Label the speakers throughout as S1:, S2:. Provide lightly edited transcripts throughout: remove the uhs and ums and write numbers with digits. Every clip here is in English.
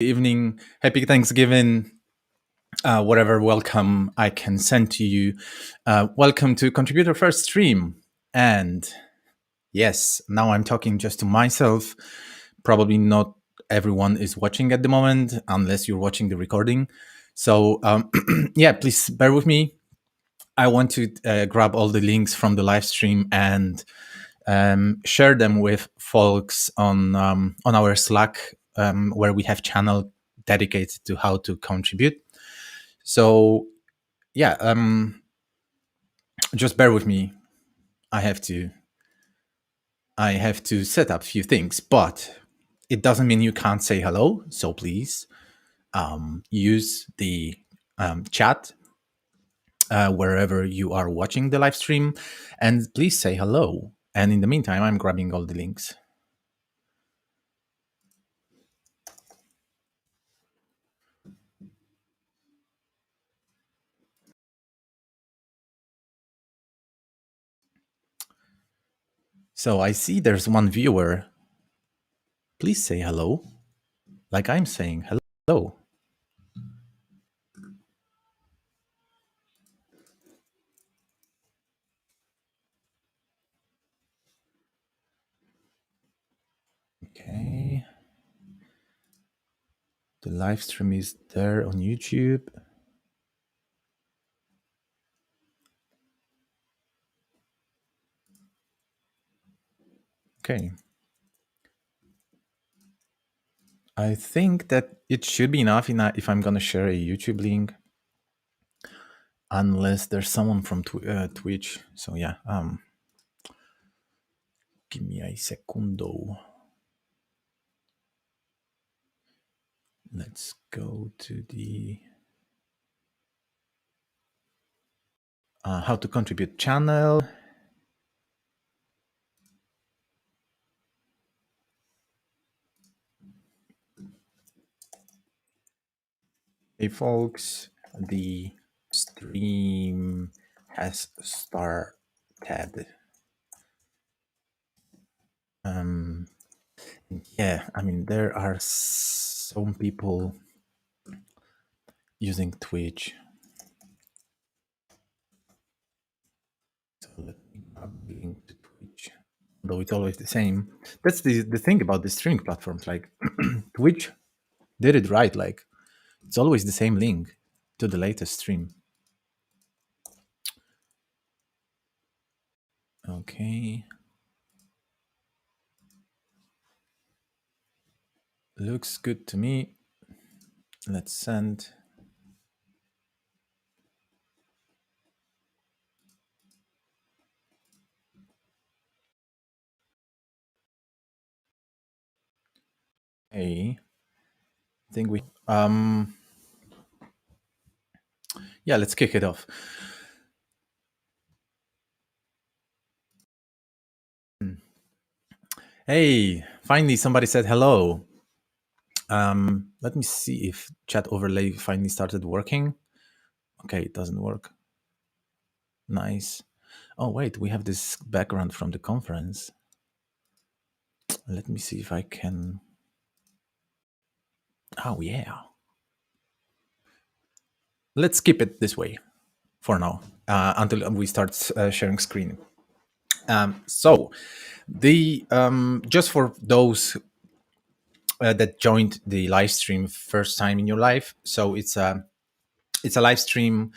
S1: Evening, happy Thanksgiving, whatever welcome I can send to you. Welcome to Contributor First Stream. And yes, now I'm talking just to myself. Probably not everyone is watching at the moment, unless you're watching the recording. So, yeah, please bear with me. I want to grab all the links from the live stream and share them with folks on our Slack, where we have channel dedicated to how to contribute. So yeah, just bear with me. I have to set up a few things, but it doesn't mean you can't say hello. So please use the chat wherever you are watching the live stream, and please say hello. And in the meantime, I'm grabbing all the links. So I see there's one viewer. Please say hello, like I'm saying hello. Okay. The live stream is there on YouTube. Okay. I think that it should be enough if I'm going to share a YouTube link, unless there's someone from Twitch. So yeah, give me a secundo. Let's go to the how to contribute channel. Hey folks, the stream has started. Yeah, I mean, there are some people using Twitch. So let me grab the link to Twitch. Though it's always the same. That's the thing about the streaming platforms. Like Twitch did it right. Like it's always the same link to the latest stream. Okay. Looks good to me. Let's send. Hey, I think we yeah, let's kick it off. Hey, finally somebody said hello. Let me see if chat overlay finally started working. Okay, it doesn't work. Nice. Oh wait, we have this background from the conference. Let me see if I can. Oh yeah. Let's keep it this way for now until we start sharing screen. So the just for those that joined the live stream first time in your life, so it's a live stream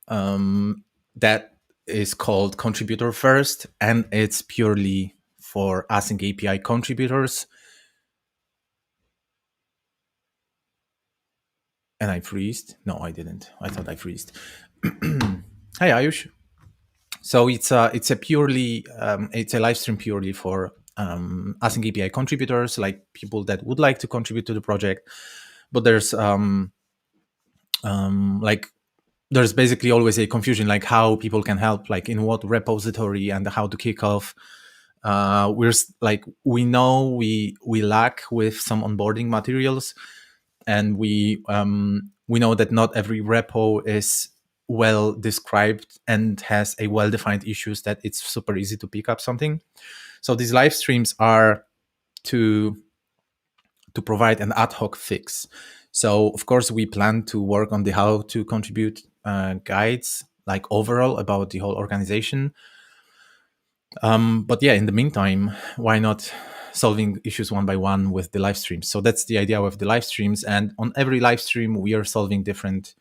S1: that is called Contributor First, and it's purely for async API contributors. And I freezed. No, I didn't. I thought I freezed. Hi, Ayush. So it's a purely it's a live stream purely for async API contributors, like people that would like to contribute to the project. But there's like there's basically always a confusion, like how people can help, like in what repository and how to kick off. We know we lack with some onboarding materials, and we know that not every repo is well described and has a well-defined issues that it's super easy to pick up something. So these live streams are to to provide an ad hoc fix. So of course we plan to work on the how to contribute guides, like overall about the whole organization. But yeah, in the meantime, why not solving issues one by one with the live streams? So that's the idea with the live streams. And on every live stream, we are solving different.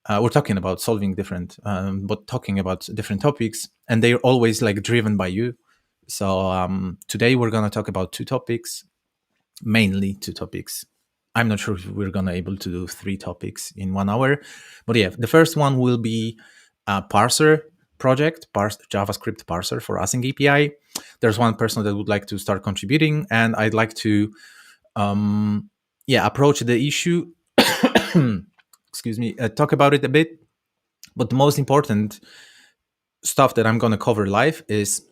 S1: We're talking about solving different, but talking about different topics, and they're always like driven by you. So today we're gonna talk about two topics, mainly two topics. I'm not sure if we're gonna able to do three topics in 1 hour, but yeah, the first one will be a parser project, JavaScript parser for async API. There's one person that would like to start contributing, and I'd like to, approach the issue. Excuse me, talk about it a bit. But the most important stuff that I'm going to cover live is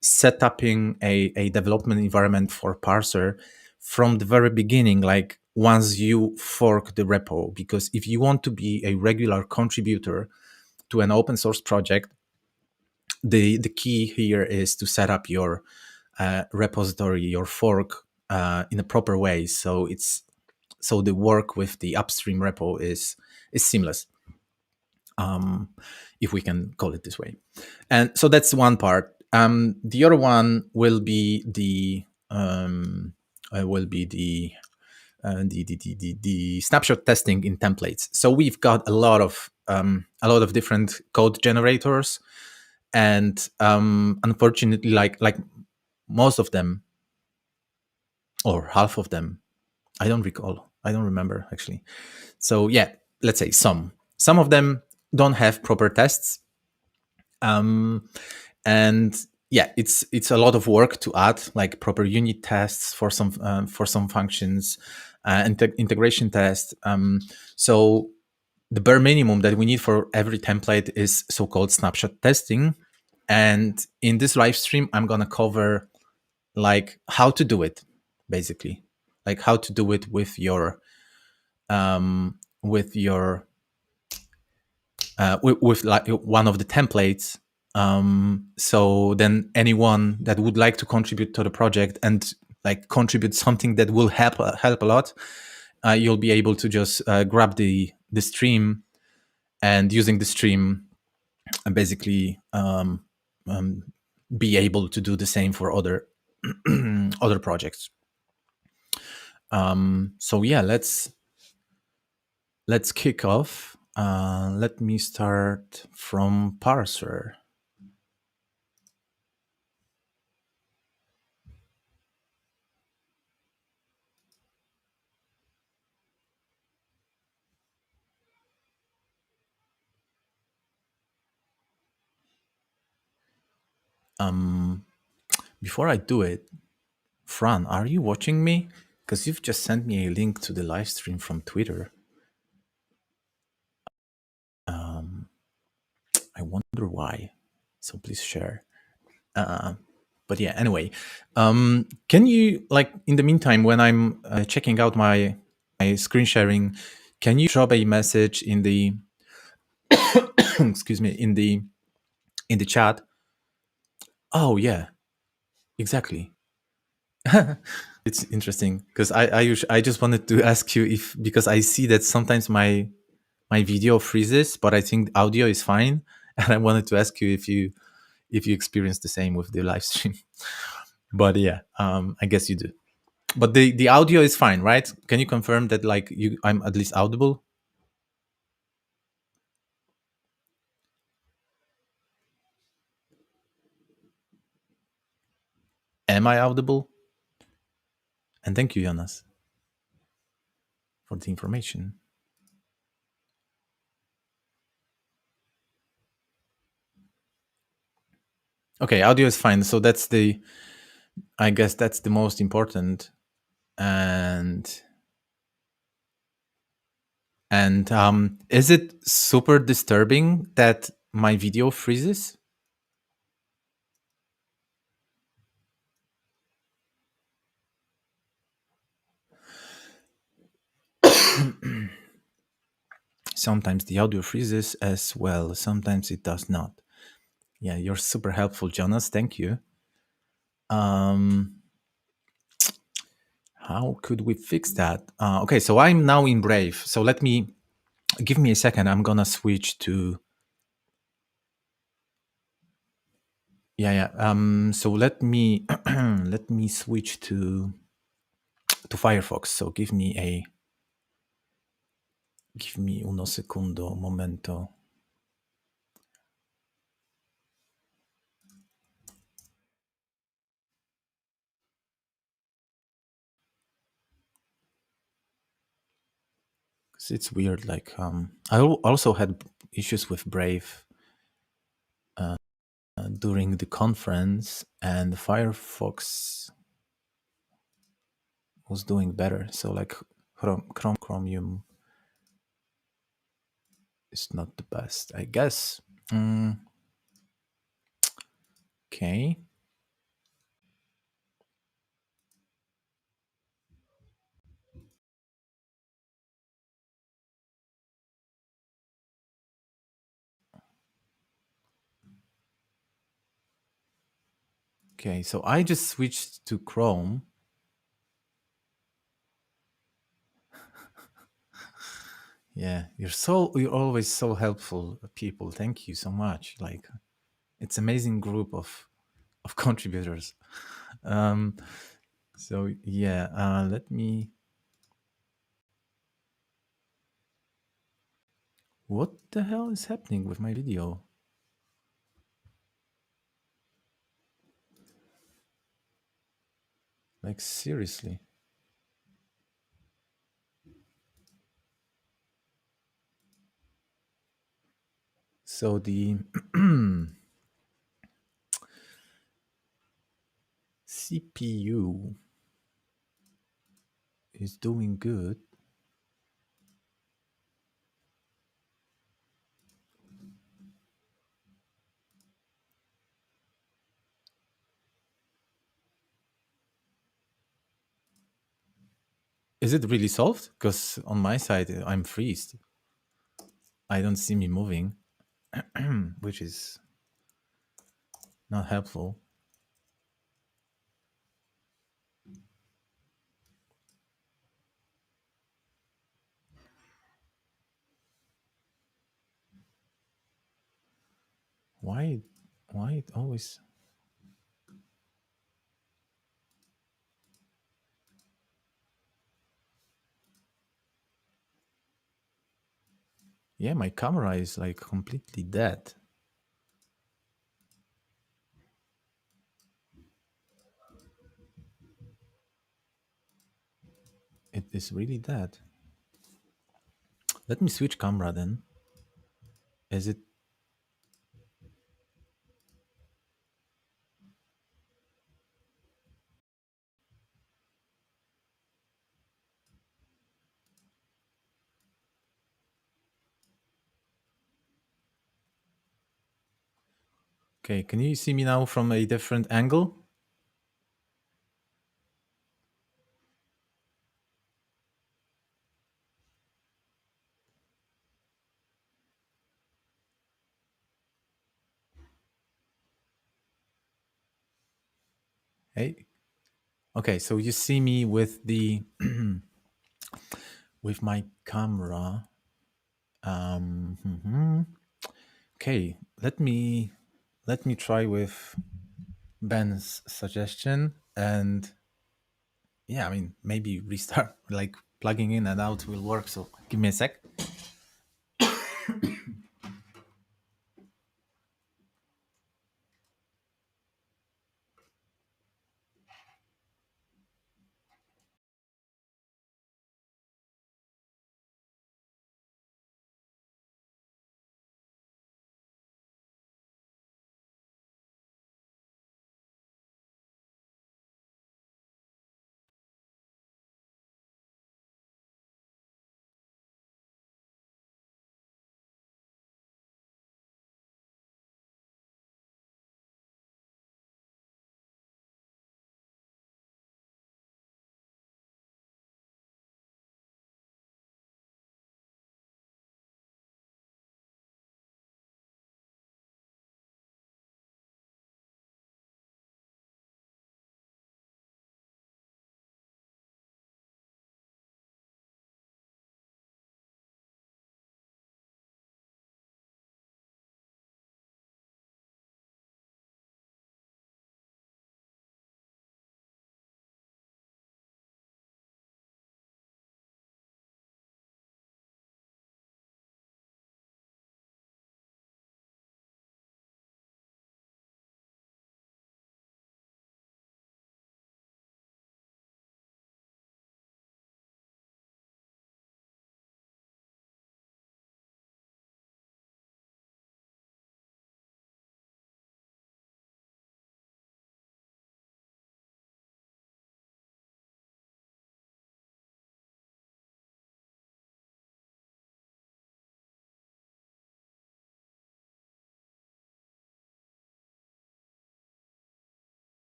S1: setting a development environment for parser from the very beginning, like once you fork the repo. Because if you want to be a regular contributor to an open source project, the key here is to set up your repository, your fork in a proper way. So the work with the upstream repo is seamless, if we can call it this way. And so that's one part. The other one will be the snapshot testing in templates. So we've got a lot of different code generators, and unfortunately, like most of them or half of them, I don't remember actually. So yeah, let's say some of them don't have proper tests, and yeah, it's a lot of work to add like proper unit tests for some functions, and integration test. So the bare minimum that we need for every template is so-called snapshot testing. And in this live stream, I'm gonna cover like how to do it, basically, like how to do it with your with like one of the templates. So then anyone that would like to contribute to the project and like contribute something that will help a lot, you'll be able to just grab the stream, and using the stream, basically be able to do the same for other other projects. So yeah, let's kick off. Let me start from parser. Before I do it, Fran, are you watching me? Because you've just sent me a link to the live stream from Twitter. I wonder why. So please share. But yeah, anyway, can you, like, in the meantime, when I'm checking out my screen sharing, can you drop a message in the excuse me, in the chat? Oh yeah, exactly. It's interesting because I just wanted to ask you if, because I see that sometimes my video freezes, but I think audio is fine, and I wanted to ask you if you experience the same with the live stream. But yeah, I guess you do. But the audio is fine, right? Can you confirm that, like, I'm at least audible? Am I audible? And thank you, Jonas, for the information. Okay, audio is fine. So that's I guess that's the most important. And is it super disturbing that my video freezes? Sometimes the audio freezes as well. Sometimes it does not. Yeah, you're super helpful, Jonas. Thank you. How how could we fix that? Okay, so I'm now in Brave. So give me a second. I'm gonna switch to, yeah. So let me let me switch to Firefox. So give me uno secundo, momento. It's weird. Like I also had issues with Brave during the conference, and Firefox was doing better. So like Chromium is not the best, I guess. Okay. Okay, so I just switched to Chrome. Yeah, you're always so helpful, people. Thank you so much. Like, it's amazing group of contributors. So yeah, let me. What the hell is happening with my video? Like, seriously. So the CPU is doing good. Is it really solved? Because on my side, I'm freezed. I don't see me moving, which is not helpful. Why it always... Yeah, my camera is like completely dead. It is really dead. Let me switch camera then. Is it... Okay, can you see me now from a different angle? Hey. Okay, so you see me with the with my camera. Okay, let me try with Ben's suggestion, and yeah, I mean, maybe restart, like plugging in and out will work. So give me a sec.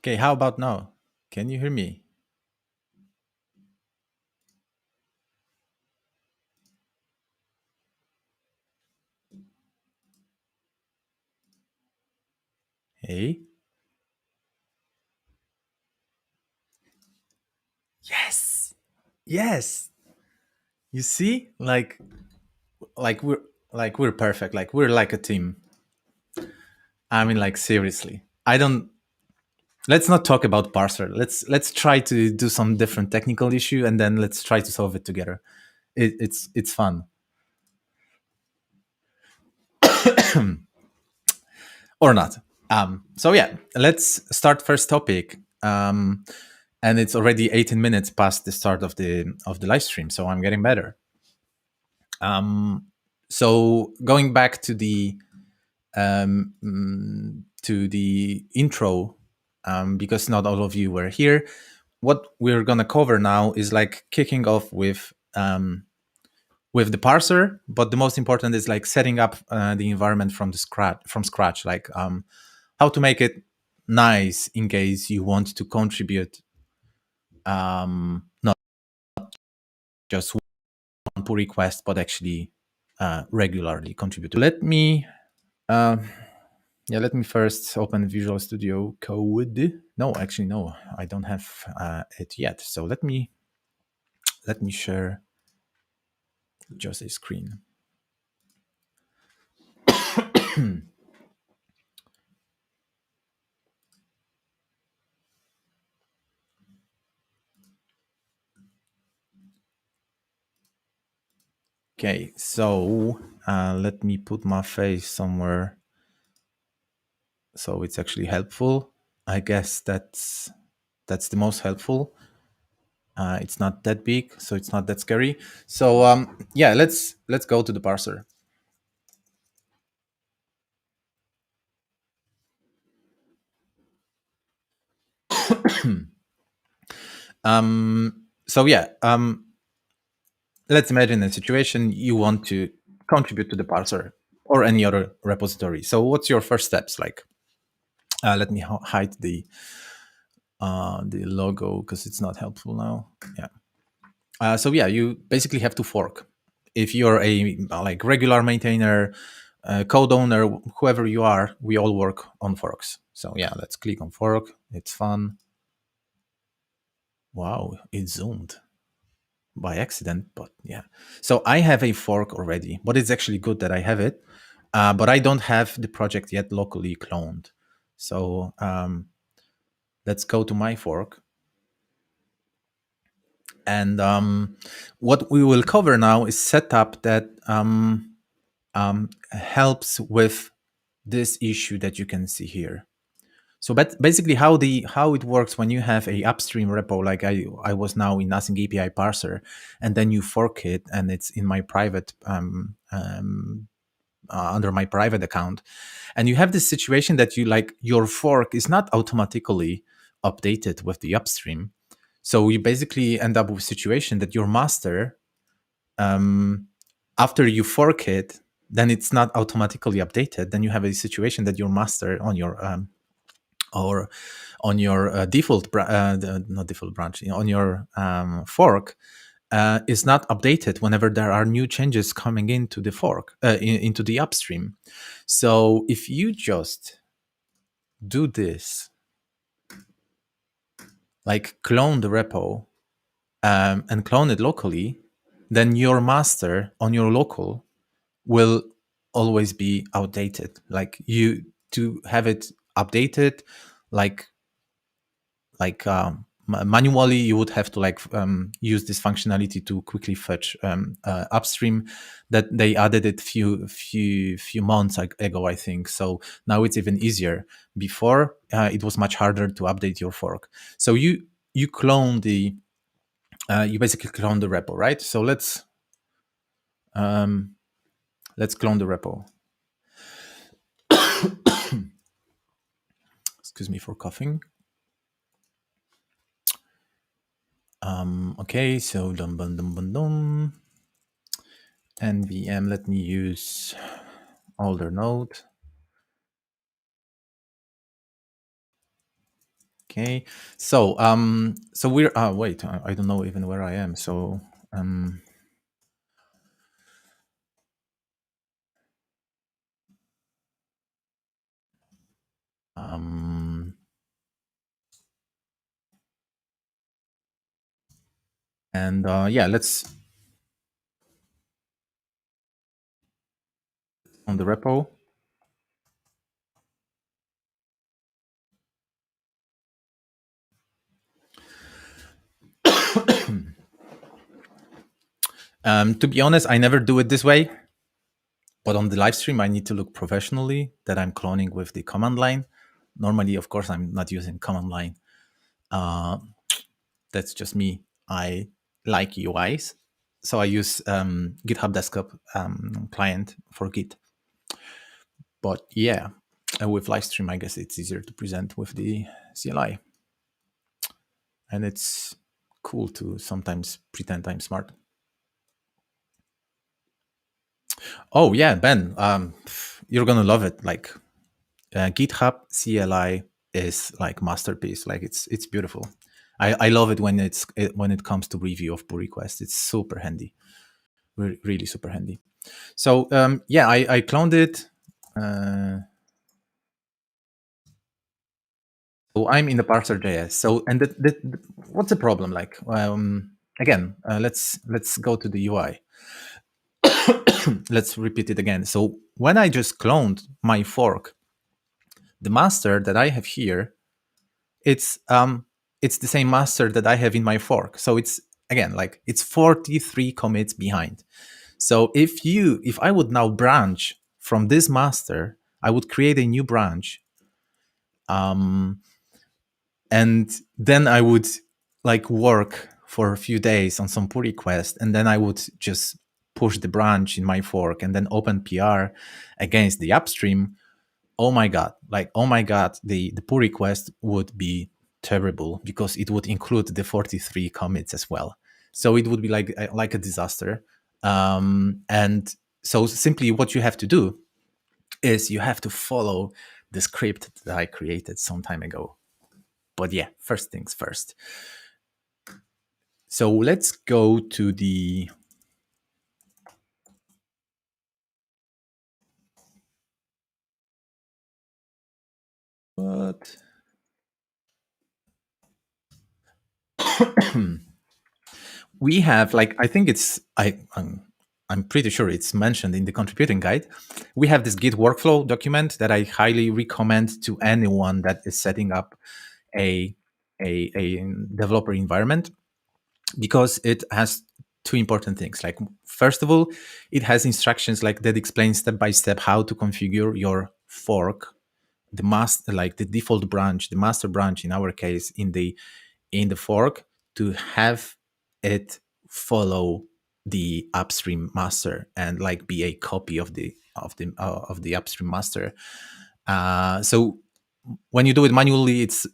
S1: Okay, how about now? Can you hear me? Hey. Yes. Yes. You see? Like we're perfect. Like we're like a team. I mean, like seriously. I don't let's not talk about parser. Let's try to do some different technical issue and then let's try to solve it together. It's fun. Or not. So yeah, let's start first topic. And it's already 18 minutes past the start of the live stream, so I'm getting better. So going back to the intro, because not all of you were here, what we're gonna cover now is like kicking off with the parser, but the most important is like setting up the environment from scratch, like how to make it nice in case you want to contribute not just one pull request, but actually regularly contribute. Uh, let me first open Visual Studio Code. No, actually, no, I don't have it yet. So let me share just a screen. Okay, so let me put my face somewhere so it's actually helpful. I guess that's the most helpful. It's not that big, so it's not that scary. So yeah, let's go to the parser. So yeah, let's imagine a situation you want to contribute to the parser or any other repository. So what's your first steps like? Let me hide the logo because it's not helpful now. Yeah. So yeah, you basically have to fork. If you're a like regular maintainer, code owner, whoever you are, we all work on forks. So yeah, let's click on fork. It's fun. Wow, it zoomed by accident, but yeah. So I have a fork already, but it's actually good that I have it. But I don't have the project yet locally cloned. So let's go to my fork. And what we will cover now is setup that helps with this issue that you can see here. So basically how it works when you have a upstream repo, like I was now in Nothing API parser, and then you fork it and it's in my private under my private account, and you have this situation that you like your fork is not automatically updated with the upstream. So you basically end up with a situation that your master, after you fork it, then it's not automatically updated. Then you have a situation that your master on your or on your not default branch, on your fork is not updated whenever there are new changes coming into the fork, into the upstream. So if you just do this, like clone the repo and clone it locally, then your master on your local will always be outdated. Like you to have it updated, like manually, you would have to use this functionality to quickly fetch upstream. That they added it few months ago, I think. So now it's even easier. Before it was much harder to update your fork. So you clone the you basically clone the repo, right? So let's clone the repo. Excuse me for coughing. Okay, so nvm, let me use older node. Okay, so so we're wait, I don't know even where I am. So and yeah, let's on the repo. To be honest, I never do it this way, but on the live stream, I need to look professionally that I'm cloning with the command line. Normally, of course, I'm not using command line. That's just me. I like UIs, so I use GitHub Desktop client for Git. But yeah, with live stream, I guess it's easier to present with the CLI, and it's cool to sometimes pretend I'm smart. Oh yeah, Ben, you're gonna love it. Like GitHub CLI is like masterpiece. Like it's beautiful. I love it when when it comes to review of pull requests. It's super handy, really super handy. So yeah, I cloned it. So I'm in the parser JS. So and what's the problem? Like again, let's go to the UI. Let's repeat it again. So when I just cloned my fork, the master that I have here, it's the same master that I have in my fork. So it's again like it's 43 commits behind. So if I would now branch from this master, I would create a new branch, and then I would like work for a few days on some pull request, and then I would just push the branch in my fork and then open PR against the upstream. Oh my god, the pull request would be terrible because it would include the 43 commits as well. So it would be like a disaster. And so simply what you have to do is you have to follow the script that I created some time ago. But yeah, first things first. So let's go to the what we have. Like I think it's I'm pretty sure it's mentioned in the contributing guide. We have this Git workflow document that I highly recommend to anyone that is setting up a developer environment, because it has two important things. Like first of all, it has instructions like that explain step by step how to configure your fork, the master, like the default branch, the master branch in our case in the fork, to have it follow the upstream master and like be a copy of the upstream master. So when you do it manually, it's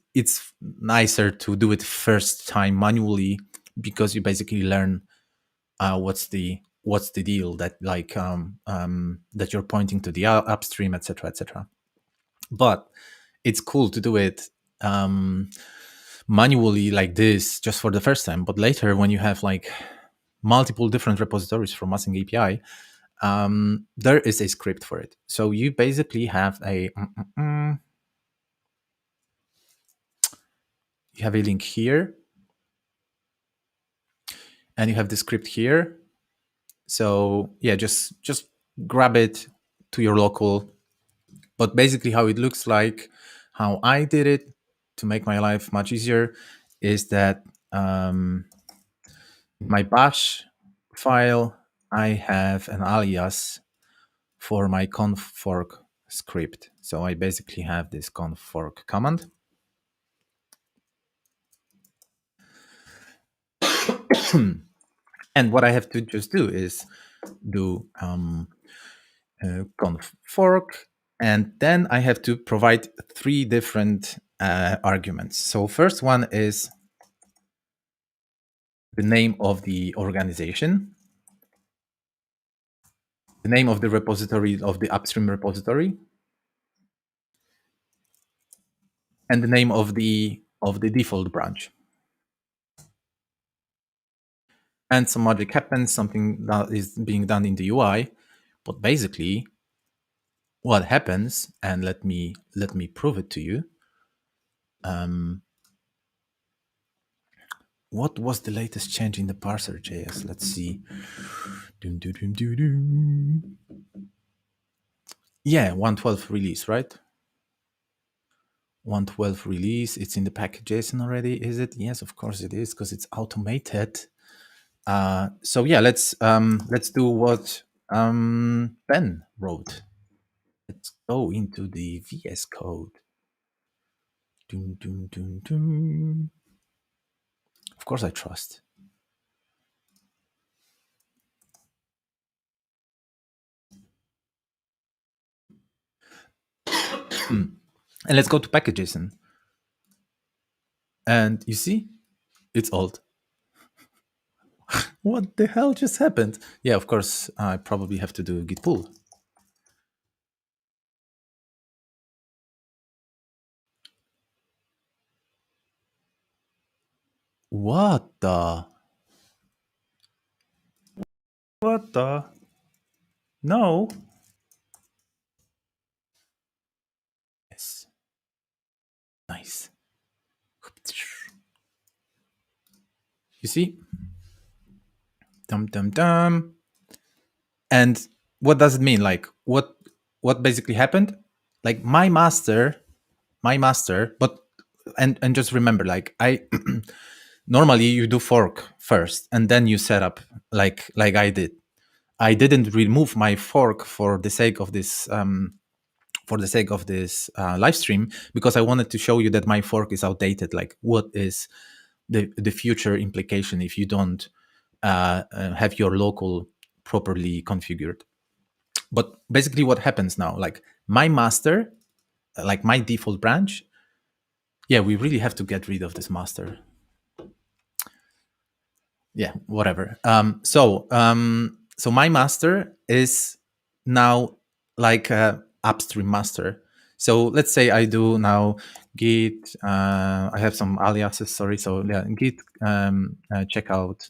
S1: nicer to do it first time manually, because you basically learn what's the deal, that like that you're pointing to the upstream, etc., etc. But it's cool to do it manually like this just for the first time. But later, when you have like multiple different repositories from Massing API, there is a script for it. So you basically have you have a link here, and you have the script here. So yeah, just grab it to your local. But basically, how it looks like, how I did it to make my life much easier, is that my bash file, I have an alias for my conf fork script. So I basically have this conf fork command. And what I have to just do is do conf fork, and then I have to provide three different arguments. So first one is the name of the organization, the name of the repository, of the upstream repository, and the name of the of the default branch. And some magic happens, something that is being done in the UI. But basically, what happens, and let me prove it to you. What was the latest change in the parser JS? Let's see. Yeah, 112 release, right? 112 release. It's in the package JSON already, is it? Yes, of course it is, because it's automated. So yeah, let's do what Ben wrote. Let's go into the VS Code. Of course, I trust. And let's go to package.json. And you see, it's old. What the hell just happened? Yeah, of course, I probably have to do git pull. What the? What the? No. Yes. Nice. You see? Dum dum dum. And what does it mean? Like what basically happened? Like my master, but and just remember, like I normally you do fork first and then you set up like I did. I didn't remove my fork for the sake of this live stream, because I wanted to show you that my fork is outdated. Like what is the future implication if you don't have your local properly configured. But basically what happens now, like my master, like my default branch, yeah, we really have to get rid of this master. Yeah, whatever. So my master is now like a upstream master. So let's say I do now git, I have some aliases, sorry. So yeah, git checkout,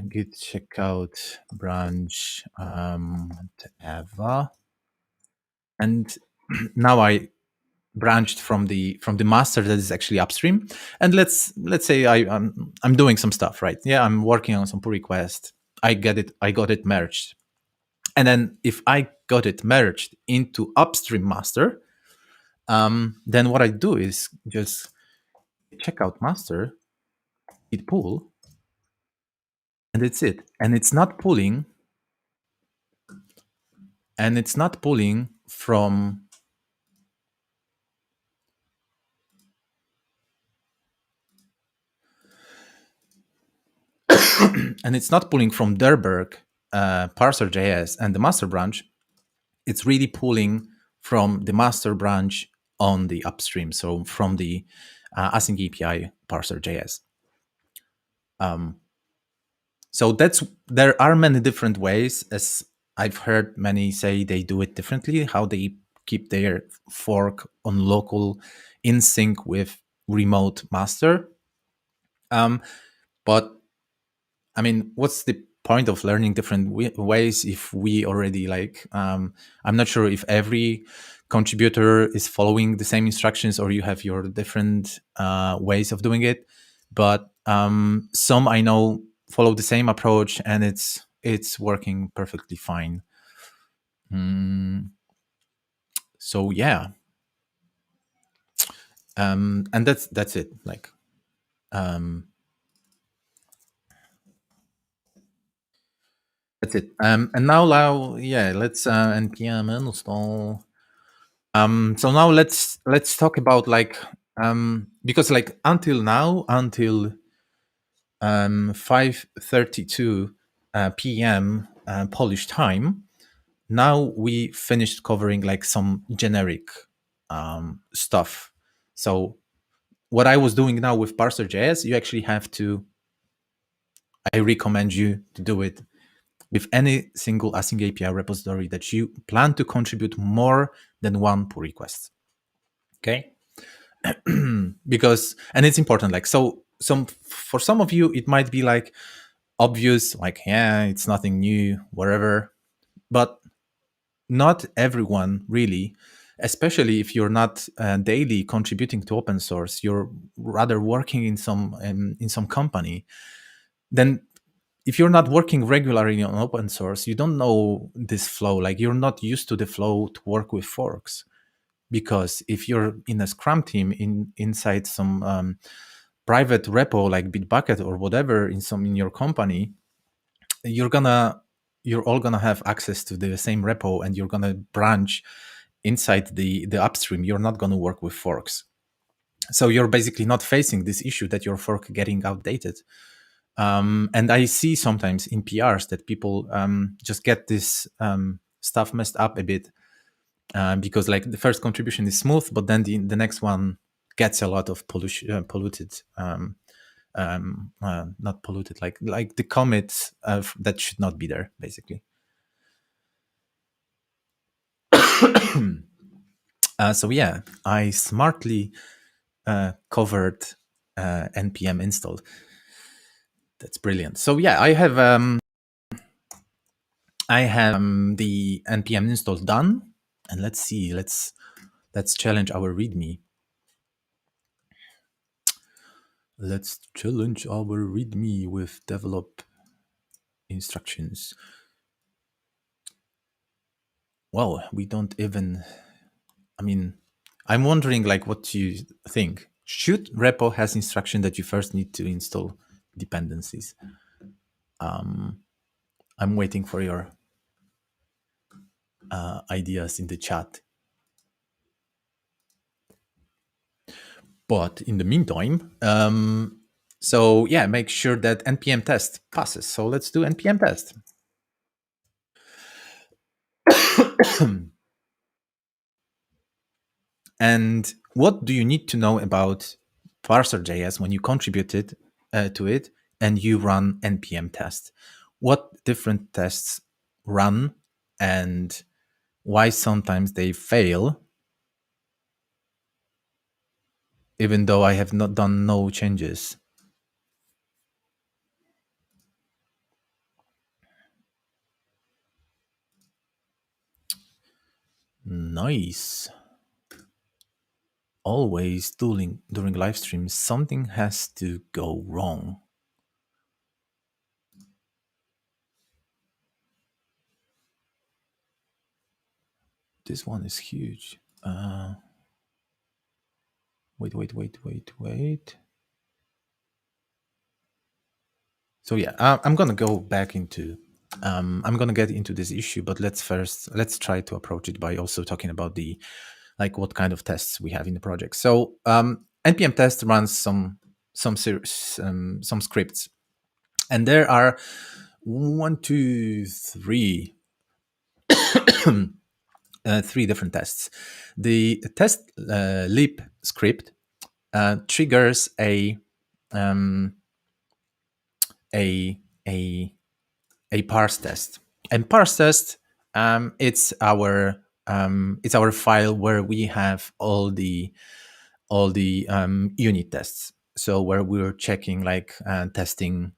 S1: git checkout branch, whatever. And now I branched from the master that is actually upstream. And let's say I'm doing some stuff, right? Yeah, I'm working on some pull request. I got it merged. And then if I got it merged into upstream master, then what I do is just check out master, git pull, and it's it. And it's not pulling, from and it's not pulling from Derberg, parser JS and the master branch. It's really pulling from the master branch on the upstream, so from the async API parser JS. So there are many different ways, as I've heard many say they do it differently, how they keep their fork on local in sync with remote master. But I mean, what's the point of learning different ways if we already like, I'm not sure if every contributor is following the same instructions or you have your different ways of doing it. But some I know follow the same approach and it's working perfectly fine. So yeah. And that's it. Like, that's it. And now, yeah, let's npm install. So now let's talk about like, because like until 5:32 p.m. Polish time, now we finished covering like some generic stuff. So what I was doing now with parser.js, you actually have to, I recommend you to do it with any single async API repository that you plan to contribute more than one pull request. Okay. because, and it's important, like, so some, for some of you it might be like obvious, like, yeah, it's nothing new, whatever. But not everyone really, especially if you're not daily contributing to open source, you're rather working in some company, then if you're not working regularly on open source, you don't know this flow. Like, you're not used to the flow to work with forks. Because if you're in a Scrum team inside some private repo like Bitbucket or whatever in your company, you're all gonna have access to the same repo, and you're gonna branch inside the upstream. You're not gonna work with forks, so you're basically not facing this issue that your fork getting outdated. And I see sometimes in PRs that people just get this stuff messed up a bit, because like the first contribution is smooth, but then the next one gets a lot of polluted, not polluted, like the commits that should not be there, basically. So yeah, I smartly covered npm install. That's brilliant. So yeah, I have the npm install done, and let's see, let's challenge our README. Let's challenge our README with develop instructions. Well, we don't even, I mean, I'm wondering, like, what you think. Should repo has instruction that you first need to install dependencies? I'm waiting for your ideas in the chat. But in the meantime, so yeah, make sure that npm test passes. So let's do npm test. And what do you need to know about parser.js when you contributed to it and you run npm test? What different tests run and why sometimes they fail, even though I have not done no changes? Nice. Always during live streams, something has to go wrong. This one is huge. Wait. So yeah, I'm gonna go back into. I'm gonna get into this issue, but let's try to approach it by also talking about the, like, what kind of tests we have in the project. So npm test runs some scripts, and there are 1, 2, 3, 3 different tests. The test lib script triggers a a a a parse test, and parse test, it's our file where we have all the unit tests. So where we're checking, like, testing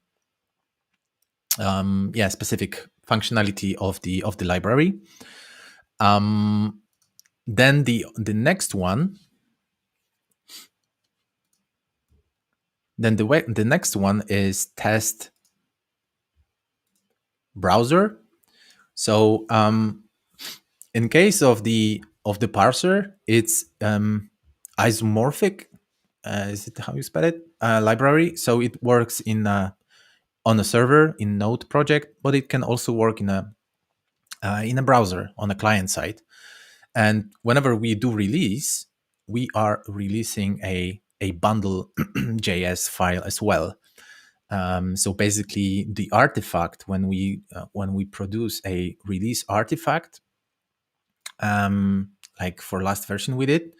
S1: specific functionality of the library. Then the next one, the next one is test browser. So in case of the parser, it's isomorphic. Is it how you spell it? Library. So it works on a server in Node project, but it can also work in a browser on a client side. And whenever we do release, we are releasing a bundle JS file as well. So basically, the artifact, when we produce a release artifact, like for last version we did,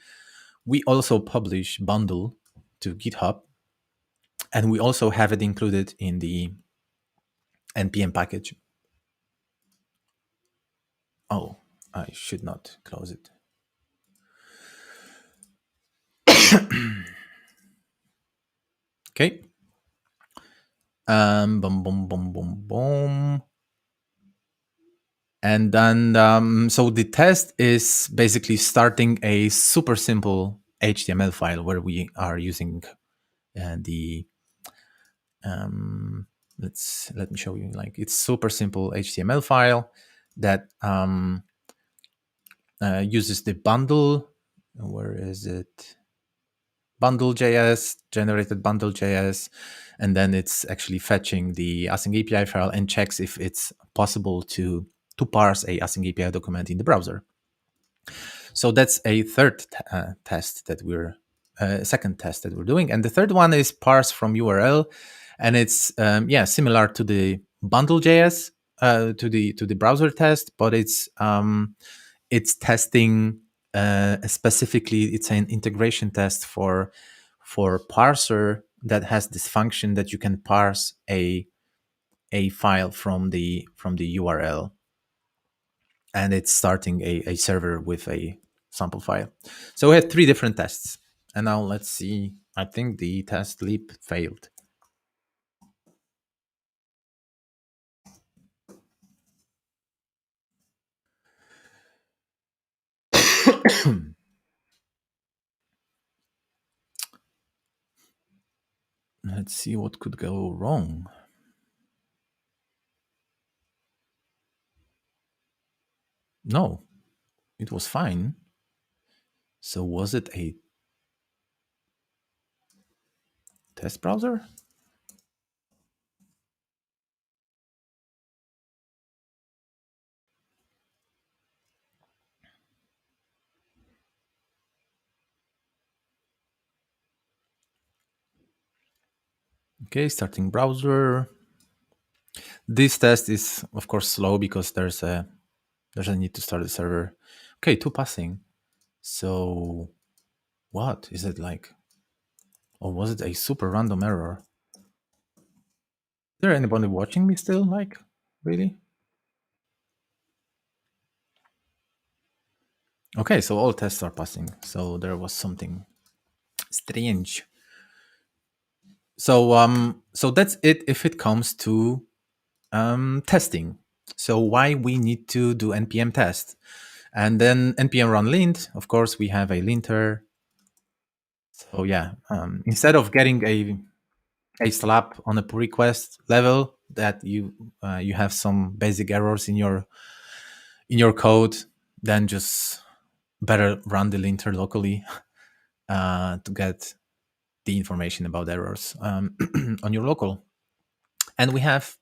S1: we also publish bundle to GitHub, and we also have it included in the npm package. Oh, I should not close it. Okay. Boom, boom, boom, boom, boom. And then, so the test is basically starting a super simple HTML file where we are using the let me show you. Like, it's super simple HTML file that uses the bundle. Where is it? Bundle.js, generated bundle.js, and then it's actually fetching the async API file and checks if it's possible to parse a async API document in the browser. So that's a third test that we're second test that we're doing, and the third one is parse from URL, and it's similar to the bundle.js to the browser test, but it's testing specifically. It's an integration test for parser that has this function that you can parse a file from the URL, and it's starting a server with a sample file. So we had 3 different tests, and now let's see. I think the test leap failed. Let's see what could go wrong. No, it was fine. So was it a test browser? Okay, starting browser. This test is of course slow because there's a need to start the server. Okay, 2 passing. So what is it like? Or was it a super random error? Is there anybody watching me still? Like, really? Okay, so all tests are passing. So there was something strange. So that's it if it comes to testing. So why we need to do npm test, and then npm run lint. Of course, we have a linter. So yeah, instead of getting a slap on a pull request level that you have some basic errors in your code, then just better run the linter locally to get the information about errors on your local. And we have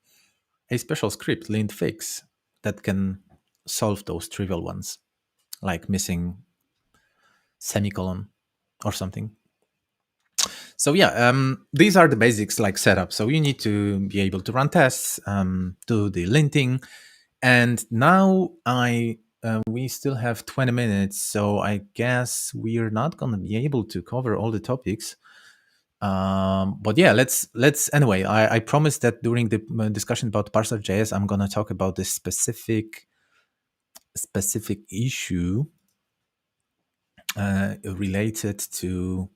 S1: a special script, lint fix, that can solve those trivial ones, like missing semicolon or something. So yeah, these are the basics, like setup. So you need to be able to run tests, do the linting, and now we still have 20 minutes, so I guess we're not going to be able to cover all the topics. But yeah, let's anyway. I promised that during the discussion about parser.js, I'm going to talk about this specific issue related to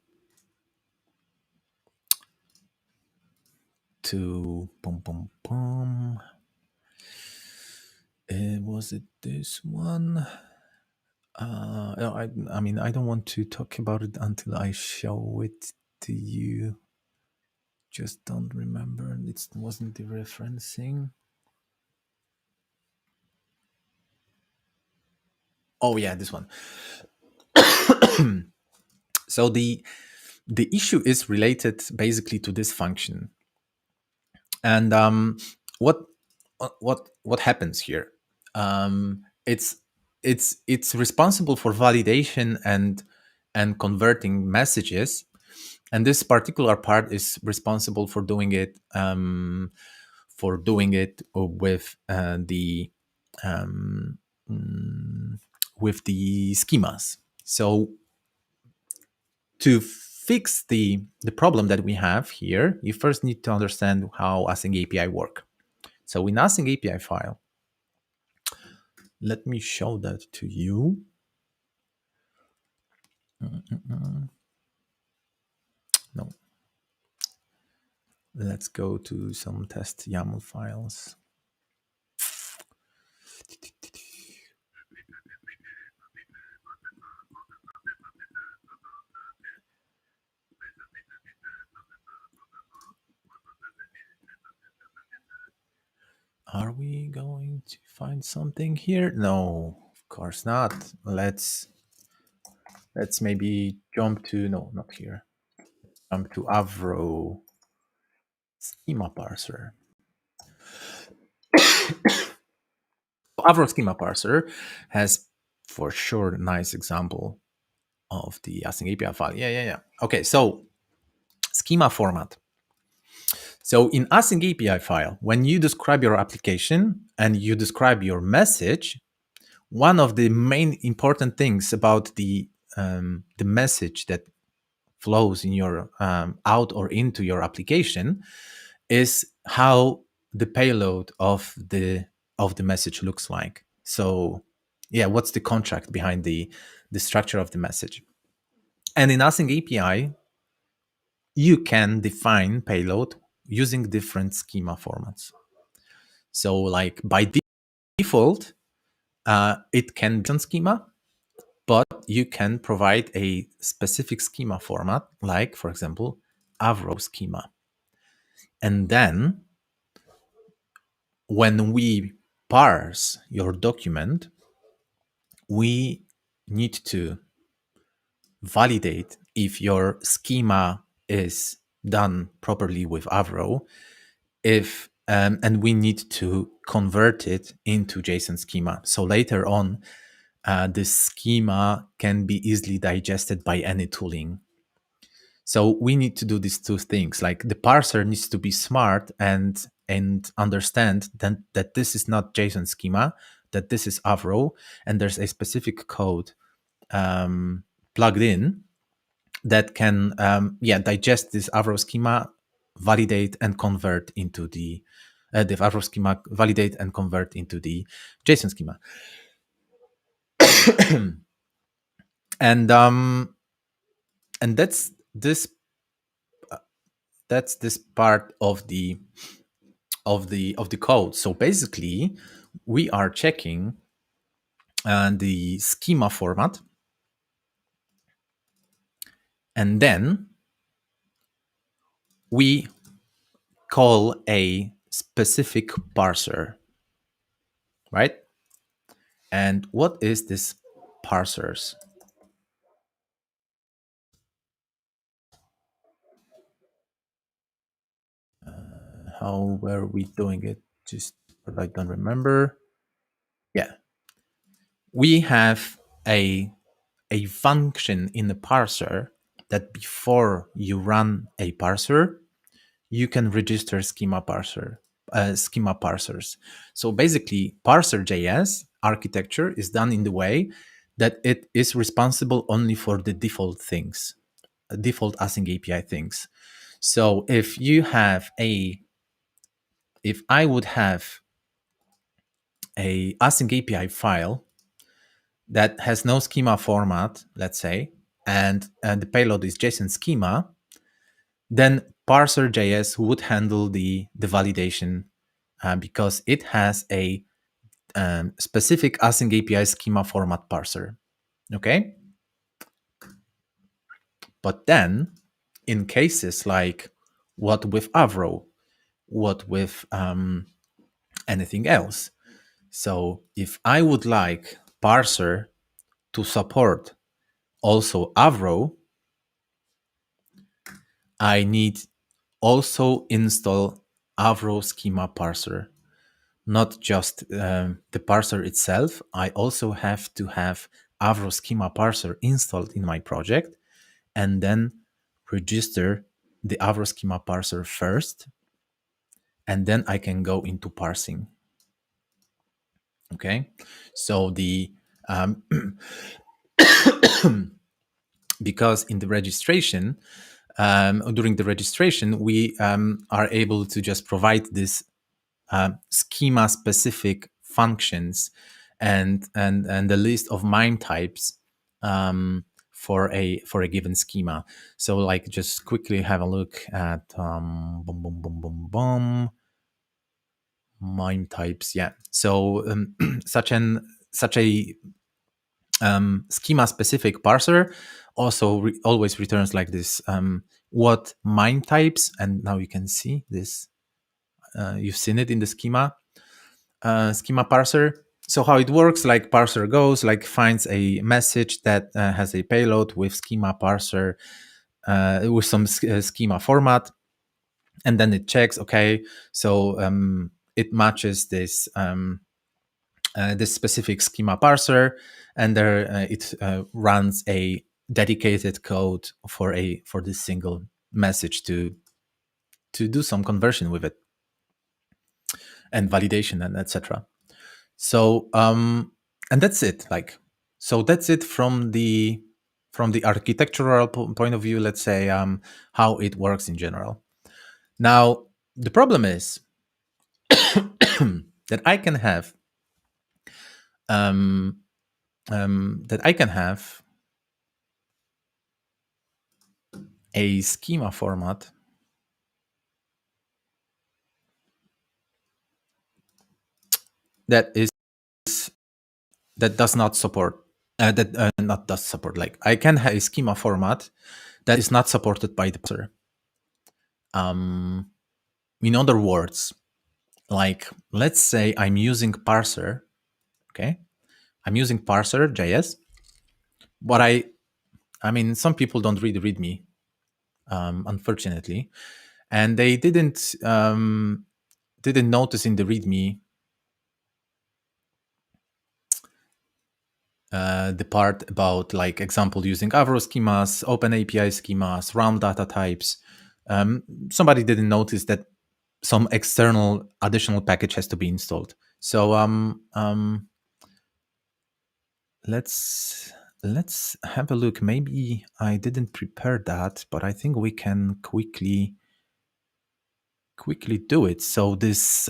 S1: boom boom boom. Was it this one? I mean, I don't want to talk about it until I show it to you. Just don't remember. It wasn't the referencing. Oh yeah, this one. So the issue is related basically to this function, and what happens here? It's responsible for validation and converting messages, and this particular part is responsible for doing it with um, with the schemas. So to fix the problem that we have here, you first need to understand how async API work. So in async API file, let me show that to you. No. Let's go to some test YAML files. Are we going to find something here? No, of course not. Let's maybe jump to, no, not here. Jump to Avro schema parser. Avro schema parser has for sure a nice example of the async API file. Yeah. Okay, so schema format. So in async API file, when you describe your application and you describe your message, one of the main important things about the message that flows in your out or into your application is how the payload of the message looks like. So yeah, what's the contract behind the structure of the message? And in async API, you can define payload using different schema formats. So like by default, it can be on schema, but you can provide a specific schema format, like for example, Avro schema. And then when we parse your document, we need to validate if your schema is done properly with Avro, and we need to convert it into JSON schema. So later on, this schema can be easily digested by any tooling. So we need to do these two things. Like the parser needs to be smart and understand that this is not JSON schema, that this is Avro, and there's a specific code plugged in that can digest this Avro schema, validate and convert into the Avro schema, validate and convert into the JSON schema. And that's this part of the code. So basically, we are checking the schema format, and then we call a specific parser, right? And what is this parsers? How were we doing it? Just, but I don't remember. Yeah, we have a function in the parser that before you run a parser, you can register schema parsers. So basically, parser.js architecture is done in the way that it is responsible only for the default things, default async API things. So if I would have a async API file that has no schema format, let's say, and the payload is JSON schema, then parser.js would handle the validation because it has a specific async API schema format parser. Okay? But then, in cases like what with Avro, what with anything else. So if I would like parser to support also Avro, I need also install Avro schema parser. Not just the parser itself, I also have to have Avro schema parser installed in my project and then register the Avro schema parser first, and then I can go into parsing. Okay, so the because in the registration, during the registration, we are able to just provide this schema specific functions and the list of MIME types for a given schema. So like just quickly have a look at MIME types. Yeah. So such a schema specific parser also always returns like this what MIME types, and now you can see this. You've seen it in the schema parser. So how it works, like parser goes, like finds a message that has a payload with schema parser with some schema format, and then it checks, okay, so it matches this this specific schema parser, and there it runs a dedicated code for this single message to do some conversion with it and validation and etc. So and that's it. Like, so that's it from the architectural point of view. Let's say how it works in general. Now the problem is that I can have a schema format that does not support not does support. Like, I can have a schema format that is not supported by the parser. In other words, like, let's say I'm using parser. Okay, I'm using parser JS, but I mean, some people don't read README, unfortunately, and they didn't notice in the README the part about, like, example using Avro schemas, Open API schemas, RAM data types. Somebody didn't notice that some external additional package has to be installed. So let's have a look. Maybe I didn't prepare that, but I think we can quickly do it. So this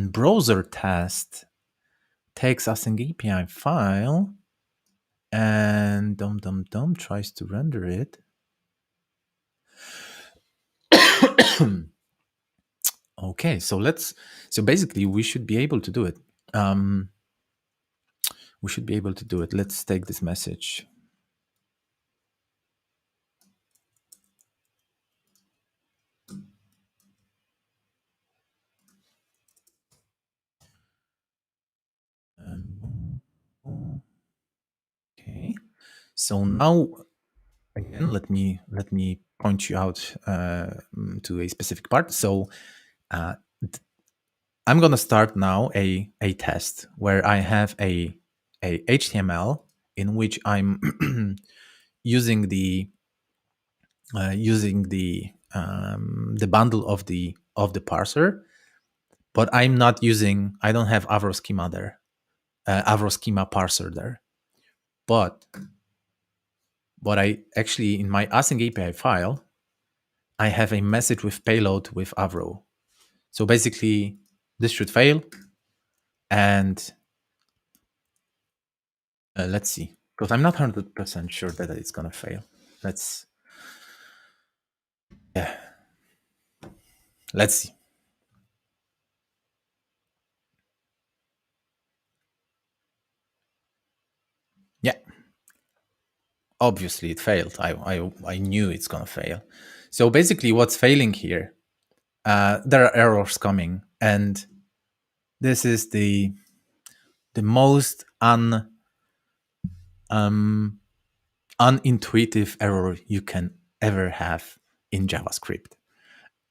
S1: browser test takes us an API file and tries to render it. Okay, so basically we should be able to do it. Let's take this message. Okay, so now again, let me point you out to a specific part. So I'm going to start now a test where I have a HTML in which I'm using the bundle of the parser, but I don't have Avro schema there, Avro schema parser there. But I actually, in my async API file, I have a message with payload with Avro. So basically, this should fail. And let's see, because I'm not 100% sure that it's going to fail. Let's see. Yeah. Obviously, it failed. I knew it's going to fail. So basically, what's failing here, there are errors coming. And this is the most unintuitive error you can ever have in JavaScript.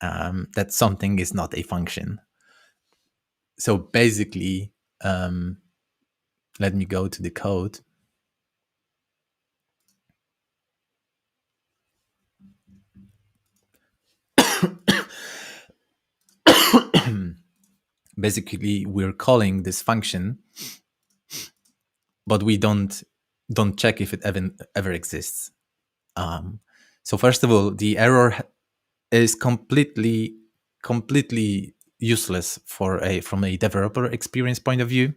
S1: That something is not a function. So basically, let me go to the code. Basically, we're calling this function, but we don't check if it ever exists. So first of all, the error is completely useless from a developer experience point of view.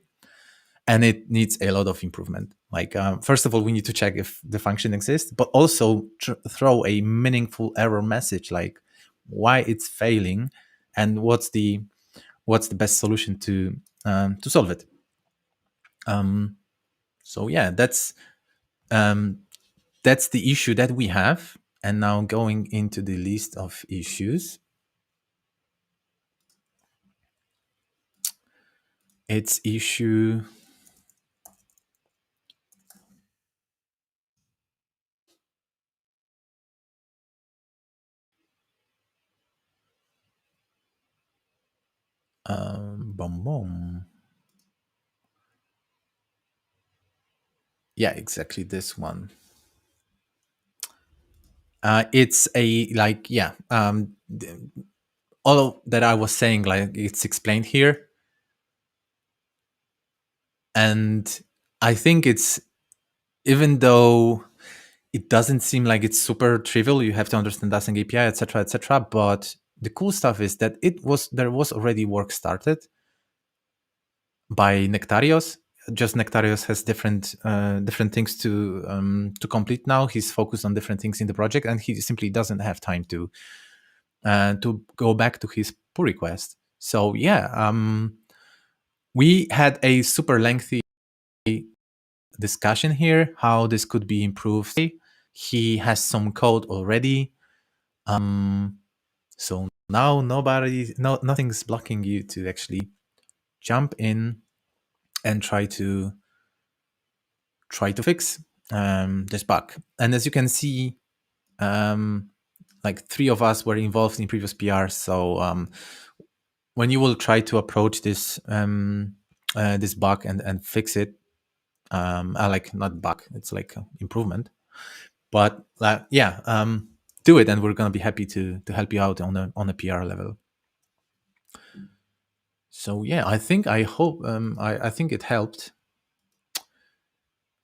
S1: and it needs a lot of improvement. Like, first of all, we need to check if the function exists, but also throw a meaningful error message, like why it's failing and what's the best solution to solve it. So yeah, that's the issue that we have. And now going into the list of issues, it's issue boom boom. Yeah, exactly this one. It's a like all that I was saying, like it's explained here, and I think it's, even though it doesn't seem like it's super trivial, you have to understand async API, etc., etc. But the cool stuff is that there was already work started by Nectarios. Just Nectarios has different things to complete now. He's focused on different things in the project, and he simply doesn't have time to go back to his pull request. So yeah, we had a super lengthy discussion here how this could be improved. He has some code already, so now nothing's blocking you to actually jump in and try to fix this bug. And as you can see, like 3 of us were involved in previous PRs. So when you will try to approach this this bug and fix it, like not bug, it's like improvement. But do it, and we're gonna be happy to help you out on a PR level. So yeah, I hope I think it helped.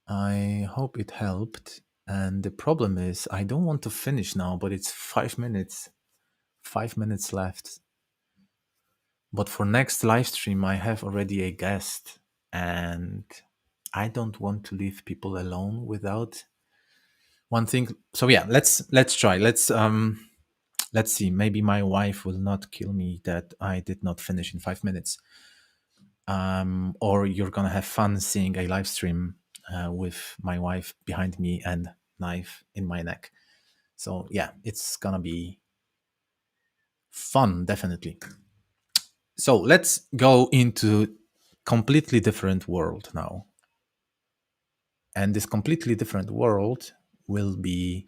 S1: I hope it helped. And the problem is, I don't want to finish now, but it's 5 minutes. 5 minutes left. But for next live stream, I have already a guest, and I don't want to leave people alone without one thing. So yeah, let's try. Let's see. Maybe my wife will not kill me that I did not finish in 5 minutes. Or you're gonna have fun seeing a live stream with my wife behind me and knife in my neck. So yeah, it's gonna be fun, definitely. So let's go into completely different world now. And this completely different world will be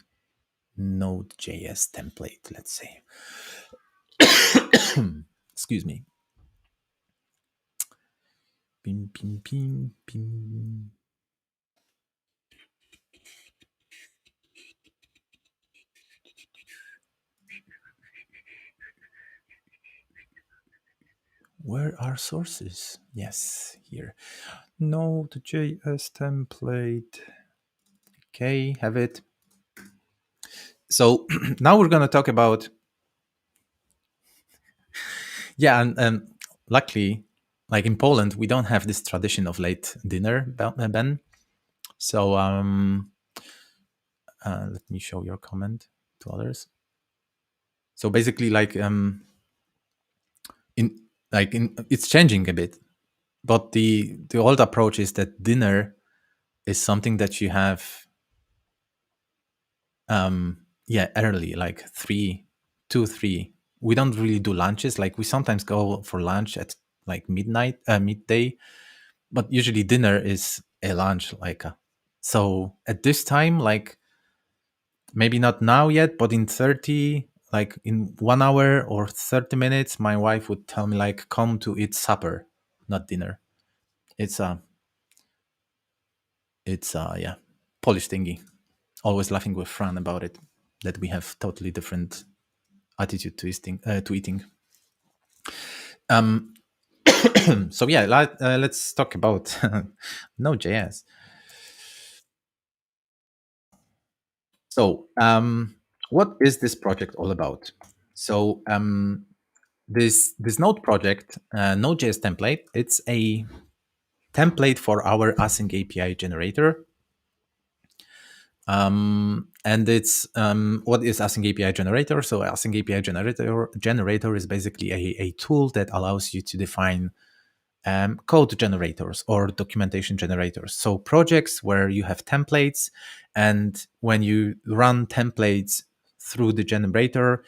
S1: Node.js template, let's say. Excuse me. Pim, pim, pim, pim. Where are sources? Yes, here. Node.js template. Okay, have it. So now we're going to talk about, and luckily, like in Poland, we don't have this tradition of late dinner, Ben. So let me show your comment to others. So basically, it's changing a bit, but the old approach is that dinner is something that you have early, like 3, 2, 3. We don't really do lunches. Like we sometimes go for lunch at like midday, but usually dinner is a lunch. So at this time, like maybe not now yet, but in 30, like in 1 hour or 30 minutes, my wife would tell me like, come to eat supper, not dinner. It's Polish thingy. Always laughing with Fran about it, that we have totally different attitude to eating. So yeah, let's talk about Node.js. So what is this project all about? So this Node project, Node.js template, it's a template for our async API generator. And it's what is async API generator? So async API generator is basically a tool that allows you to define code generators or documentation generators. So projects where you have templates, and when you run templates through the generator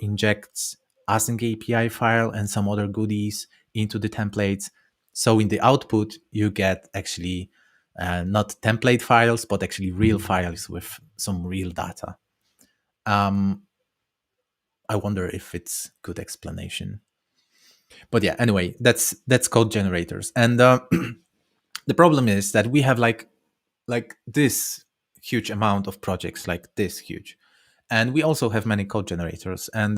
S1: injects async API file and some other goodies into the templates. So in the output, you get actually not template files, but actually real files with some real data. I wonder if it's good explanation. But yeah, anyway, that's code generators. And the problem is that we have like this huge amount of projects, like this huge, and we also have many code generators. And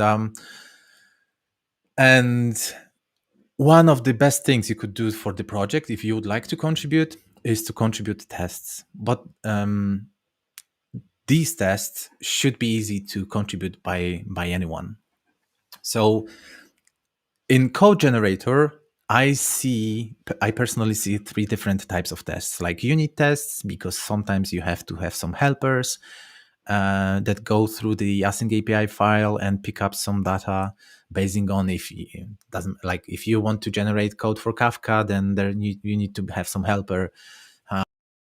S1: one of the best things you could do for the project, if you would like to contribute, is to contribute tests. But these tests should be easy to contribute by anyone. So in code generator, I personally see three different types of tests, like unit tests, because sometimes you have to have some helpers that go through the async API file and pick up some data, basing on if you want to generate code for Kafka, then you need to have some helper,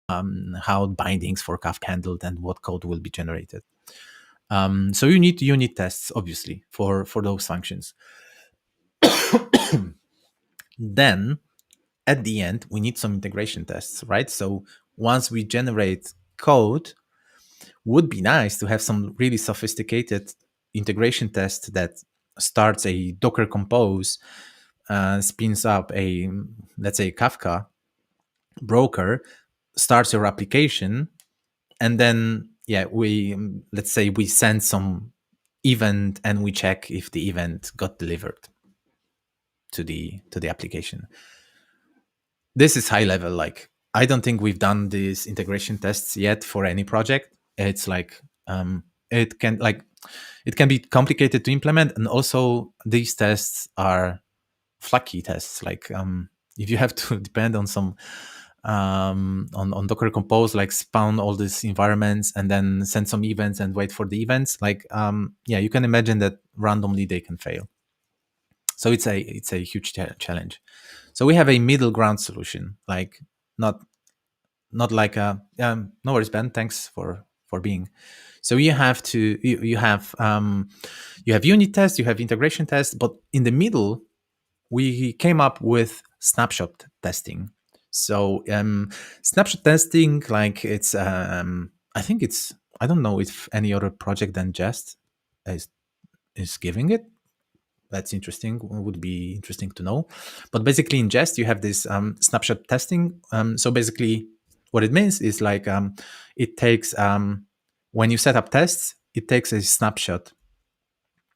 S1: how bindings for Kafka handled and what code will be generated. So you need unit tests, obviously, for those functions. Then at the end, we need some integration tests, right? So once we generate code, would be nice to have some really sophisticated integration test that starts a Docker Compose, spins up a, let's say, Kafka broker, starts your application, and then let's say we send some event and we check if the event got delivered to the application. This is high level. Like, I don't think we've done these integration tests yet for any project. It's like it can be complicated to implement, and also these tests are flaky tests. Like if you have to depend on some on Docker Compose, like spawn all these environments and then send some events and wait for the events, like you can imagine that randomly they can fail. So it's a huge challenge. So we have a middle ground solution, like not like a no worries, Ben, thanks for being. So you have you have unit tests, you have integration tests, but in the middle we came up with snapshot testing. So snapshot testing, like it's I think it's, I don't know if any other project than Jest is giving it. That's interesting. Would be interesting to know. But basically, in Jest, you have this snapshot testing. So basically, what it means is like it takes when you set up tests, it takes a snapshot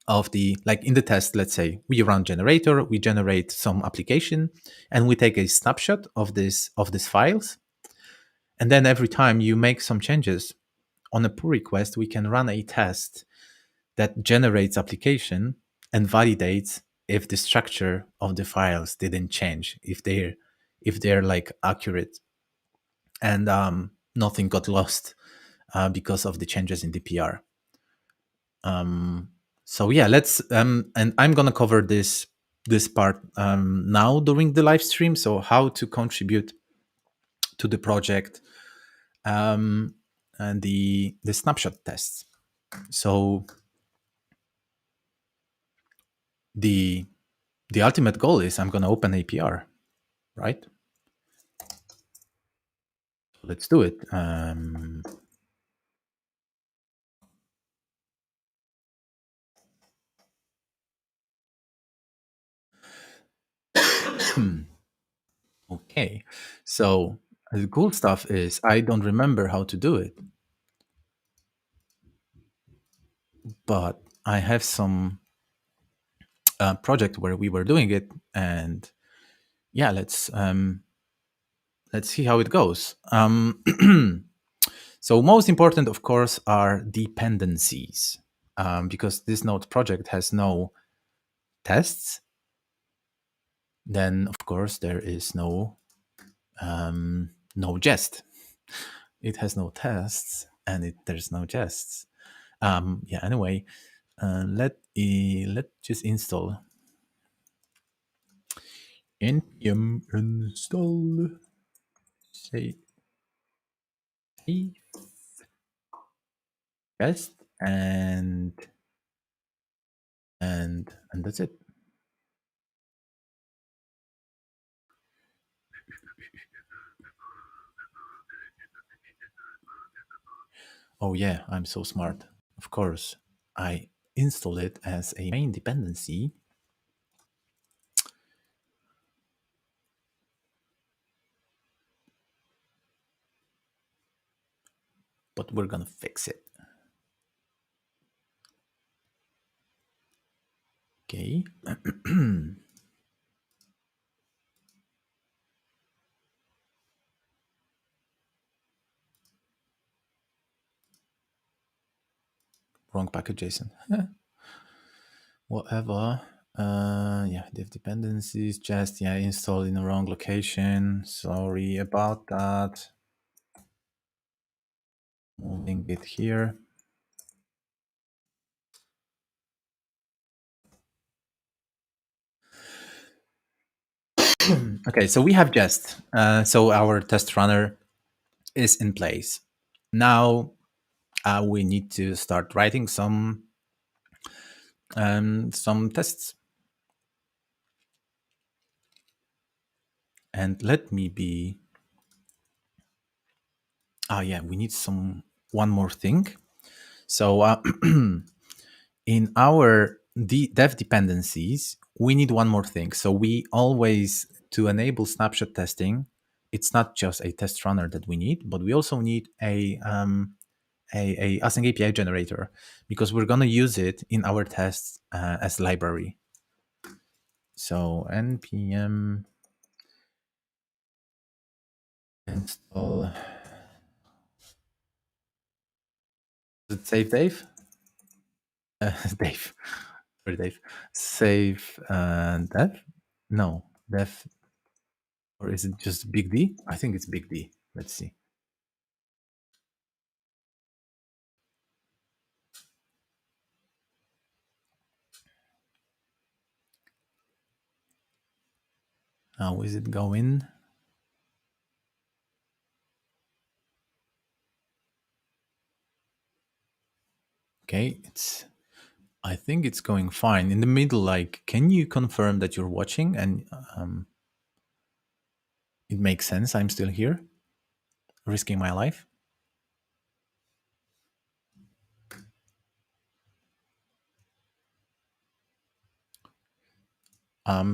S1: of the, like in the test. Let's say we run generator, we generate some application, and we take a snapshot of these files. And then every time you make some changes on a pull request, we can run a test that generates application and validates if the structure of the files didn't change, if they're like accurate, and nothing got lost because of the changes in the PR. So yeah, let's and I'm gonna cover this part now during the live stream. So how to contribute to the project and the snapshot tests. So the ultimate goal is I'm going to open APR, right? Let's do it. Okay, so the cool stuff is I don't remember how to do it, but I have some project where we were doing it, and yeah, let's see how it goes. So most important, of course, are dependencies, because this Node project has no tests. Then, of course, there is no no Jest. It has no tests, and there's no Jests. Yeah. Anyway, let just install npm install say Jest and that's it. Oh yeah, I'm so smart. Of course, I install it as a main dependency. But we're gonna fix it. Okay. Wrong package JSON. Whatever. Yeah, div dependencies, just installed in the wrong location. Sorry about that. Moving it here. Okay, so we have Jest. So our test runner is in place. Now we need to start writing some tests. And let me be. Yeah, we need one more thing. So in our dev dependencies, we need one more thing. So we always, to enable snapshot testing, it's not just a test runner that we need, but we also need a async API generator, because we're going to use it in our tests as library. So npm install. Does it save Dave? Dave. Sorry, Dave. Save dev? No, dev. Or is it just big D? I think it's big D. Let's see. How is it going? Okay, I think it's going fine. In the middle, like, can you confirm that you're watching and it makes sense? I'm still here, risking my life.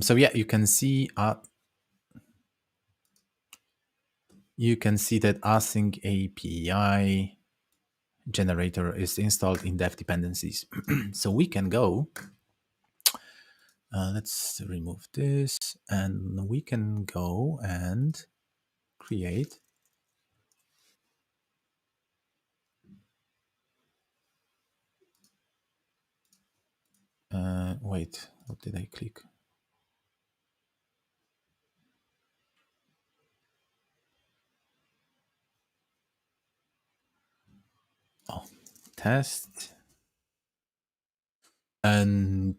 S1: So yeah, you can see that async API generator is installed in dev dependencies. So we can go. Let's remove this, and we can go and create. Wait, what did I click? Oh, test. And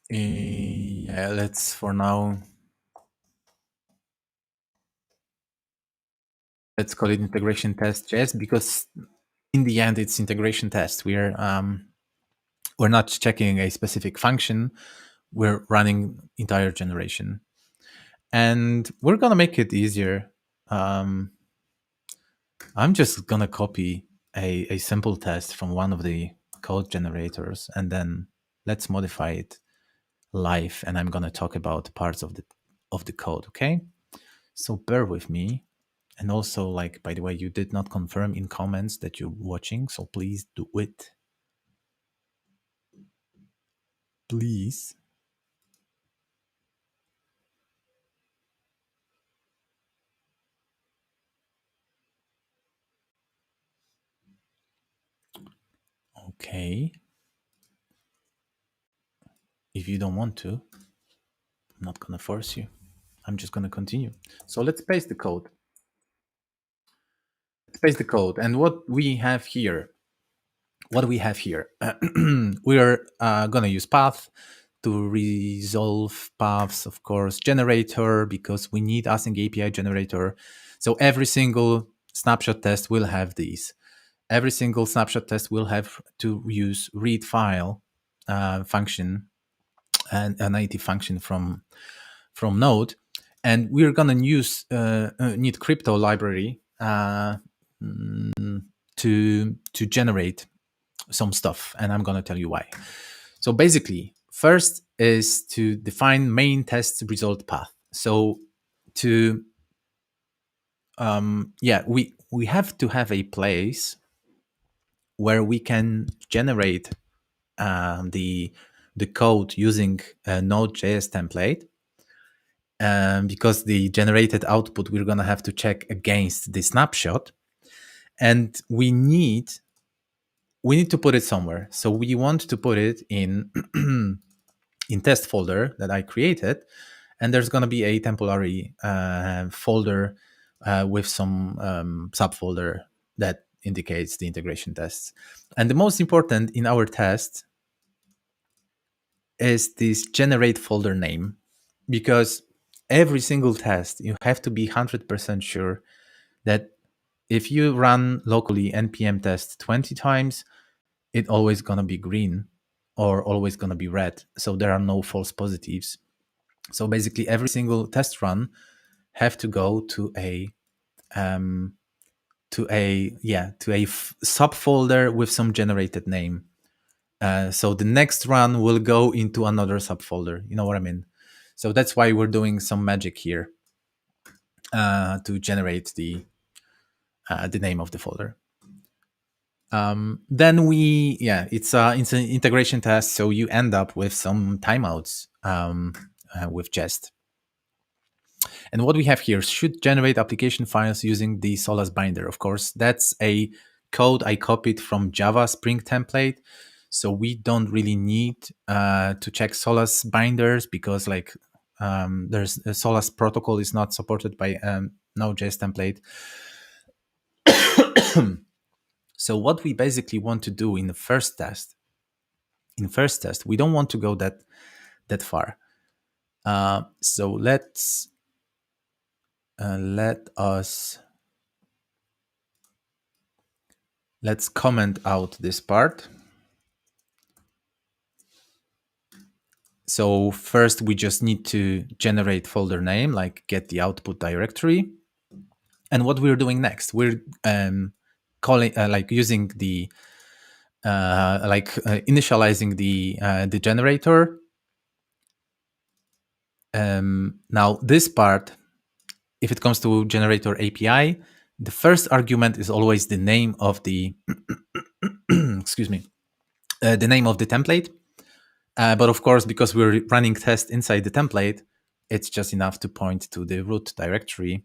S1: yeah, let's for now, let's call it integration test JS, because in the end it's integration test. We're not checking a specific function. We're running entire generation, and we're gonna make it easier. I'm just gonna copy a simple test from one of the code generators, and then let's modify it live. And I'm gonna talk about parts of the code. Okay, so bear with me. And also, like, by the way, you did not confirm in comments that you're watching, so please do it. Please. Okay. If you don't want to, I'm not going to force you. I'm just going to continue. So let's paste the code. paste the code. And what we have here, we are going to use path to resolve paths, of course, generator, because we need async API generator. So every single snapshot test will have these. Every single snapshot test will have to use read file function and a native function from Node. And we're going to use need crypto library to generate some stuff, and I'm going to tell you why. So basically, first is to define main test result path. So to we have to have a place where we can generate the code using a Node.js template, because the generated output we're going to have to check against the snapshot, and we need to put it somewhere. So we want to put it in in test folder that I created, and there's going to be a temporary folder with some subfolder that indicates the integration tests. And the most important in our test is this generate folder name, because every single test you have to be 100% sure that if you run locally npm test 20 times, it's always going to be green or always going to be red. So there are no false positives. So basically every single test run have to go to a subfolder with some generated name. So the next run will go into another subfolder. You know what I mean? So that's why we're doing some magic here to generate the name of the folder. Then it's an integration test, so you end up with some timeouts with Jest. And what we have here should generate application files using the Solus binder. Of course, that's a code I copied from Java Spring template. So we don't really need to check Solus binders, because there's a Solus protocol is not supported by Node.js template. So what we basically want to do in the first test, we don't want to go that far. So let's comment out this part. So first we just need to generate folder name, like get the output directory. And what we're doing next, we're calling using the initializing the generator. Now this part, if it comes to generator API, the first argument is always the name of the excuse me, the name of the template. But of course, because we're running tests inside the template, it's just enough to point to the root directory.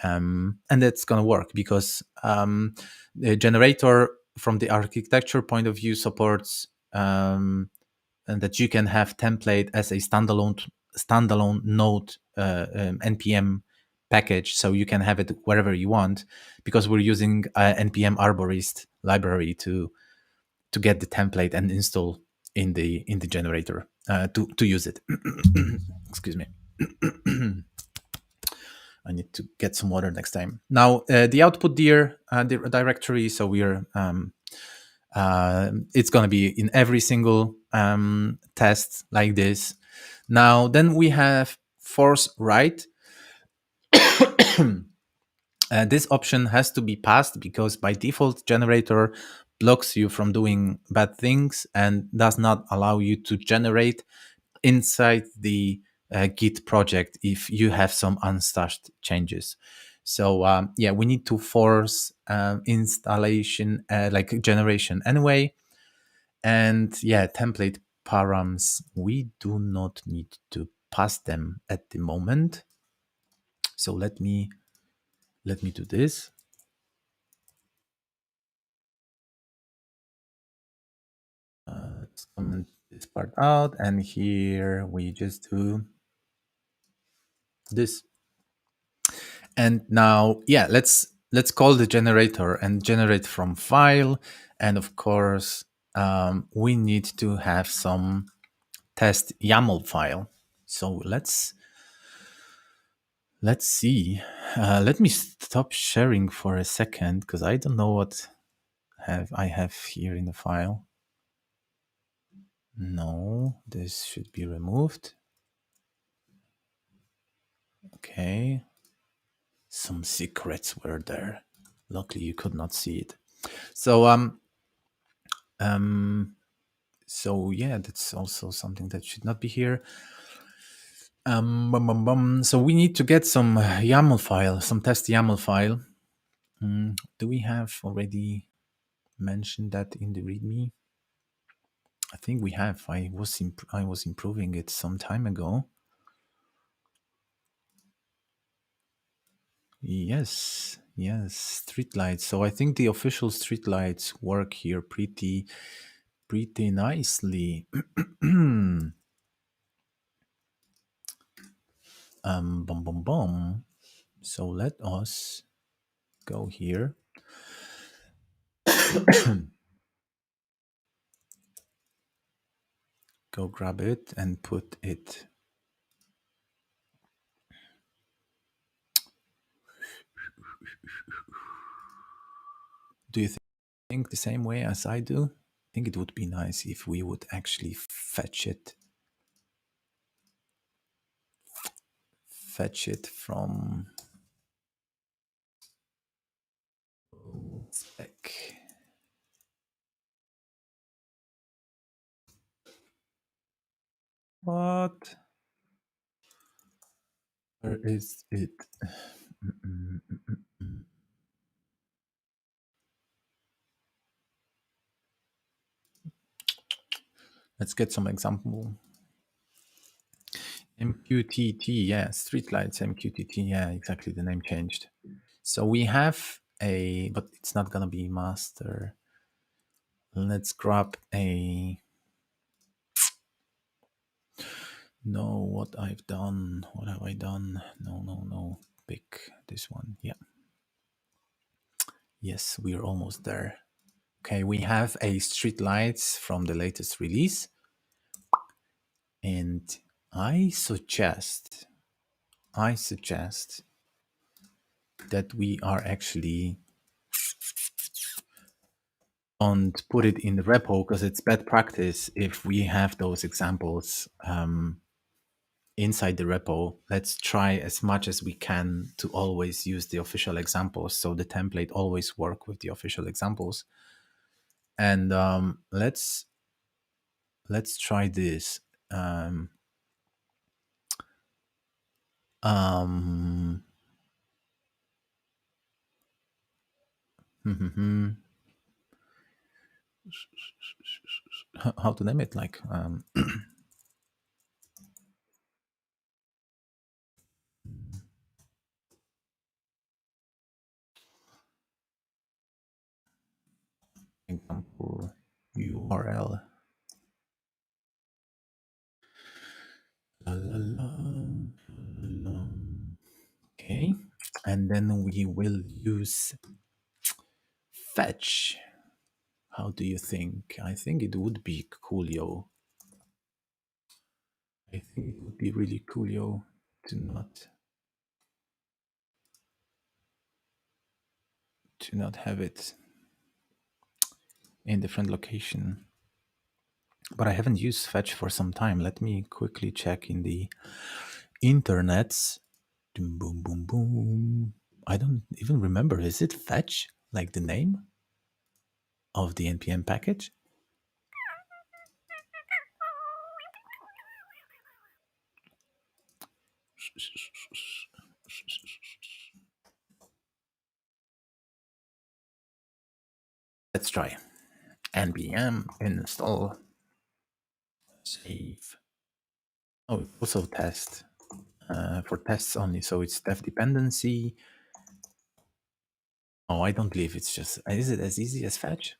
S1: And that's going to work because the generator, from the architecture point of view, supports and that you can have template as a standalone node npm package, so you can have it wherever you want, because we're using npm arborist library to get the template and install in the generator to use it. Excuse me. I need to get some water next time. Now the output directory, so we're it's going to be in every single test like this. Now then we have force write. This option has to be passed because by default generator blocks you from doing bad things and does not allow you to generate inside the Git project if you have some unstashed changes. So we need to force installation like generation anyway. And template params, we do not need to pass them at the moment. So let me do this. Let's comment this part out, and here we just do this. And now let's let's call the generator and generate from file. And of course, we need to have some test YAML file. So let's see. Let me stop sharing for a second because I don't know what I have here in the file. No, this should be removed. Okay. Some secrets were there. Luckily, you could not see it. So so yeah, that's also something that should not be here. So we need to get some YAML file, some test YAML file. Do we have already mentioned that in the README? I think we have. I was improving it some time ago. Yes, streetlights. So I think the official streetlights work here pretty nicely. So let us go here. Go grab it and put it. Do you think the same way as I do? I think it would be nice if we would actually fetch it from spec. What? Where is it? Let's get some example. MQTT, yeah, streetlights, MQTT, yeah, exactly, the name changed. So we have but it's not gonna be master. Let's grab a, no, what I've done, what have I done? No, pick this one, yeah. Yes, we're almost there. Okay, we have a streetlights from the latest release. And I suggest that we are actually don't put it in the repo because it's bad practice if we have those examples inside the repo. Let's try as much as we can to always use the official examples, so the template always work with the official examples. And let's try this. How to name it, like example URL. Okay, and then we will use fetch. How do you think? I think it would be coolio. I think it would be really coolio to not have it in different location. But I haven't used fetch for some time. Let me quickly check in the internets. Boom, boom, boom, boom. I don't even remember. Is it fetch, like the name of the npm package? Let's try npm install save. Oh, also test for tests only, so it's def dependency. Oh, I don't believe it's just. Is it as easy as fetch?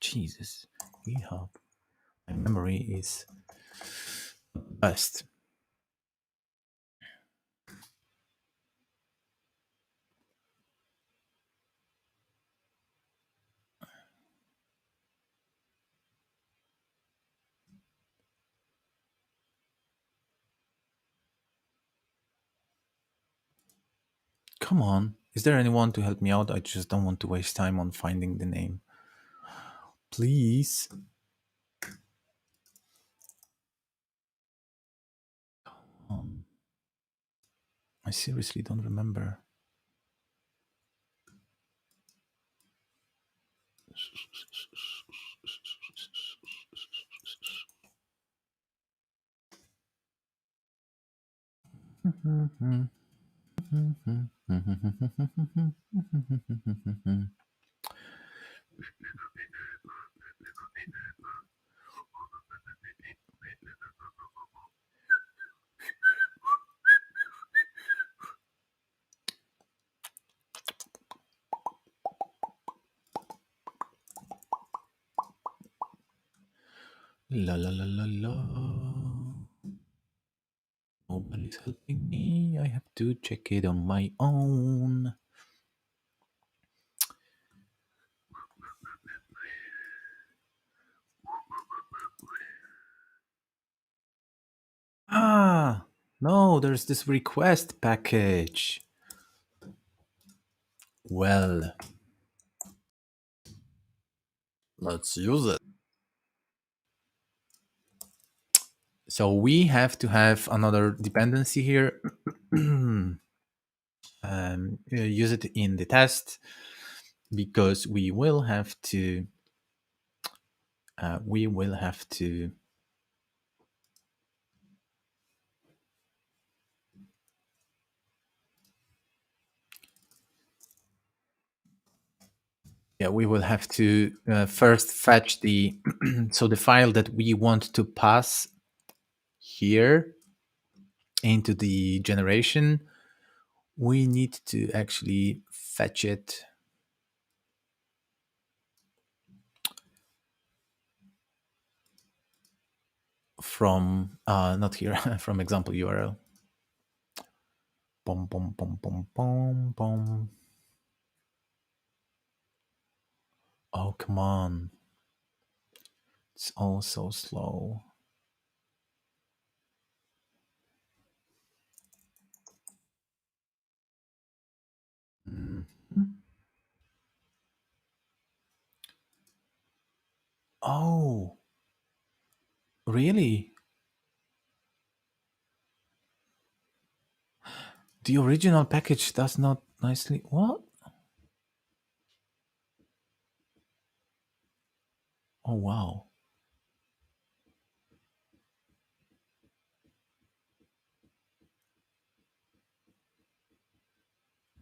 S1: Jesus, GitHub. My memory is best. Come on. Is there anyone to help me out? I just don't want to waste time on finding the name. Please. I seriously don't remember. La la la la la. Nobody's helping me. I have to check it on my own. Ah, no, there's this request package. Well, let's use it. So we have to have another dependency here. Use it in the test because we will have to first fetch the so the file that we want to pass here into the generation. We need to actually fetch it from not here from example URL. Boom, boom, boom, boom, boom, boom. Oh, come on. It's all so slow. Oh, really? The original package does not nicely. What? Oh, wow.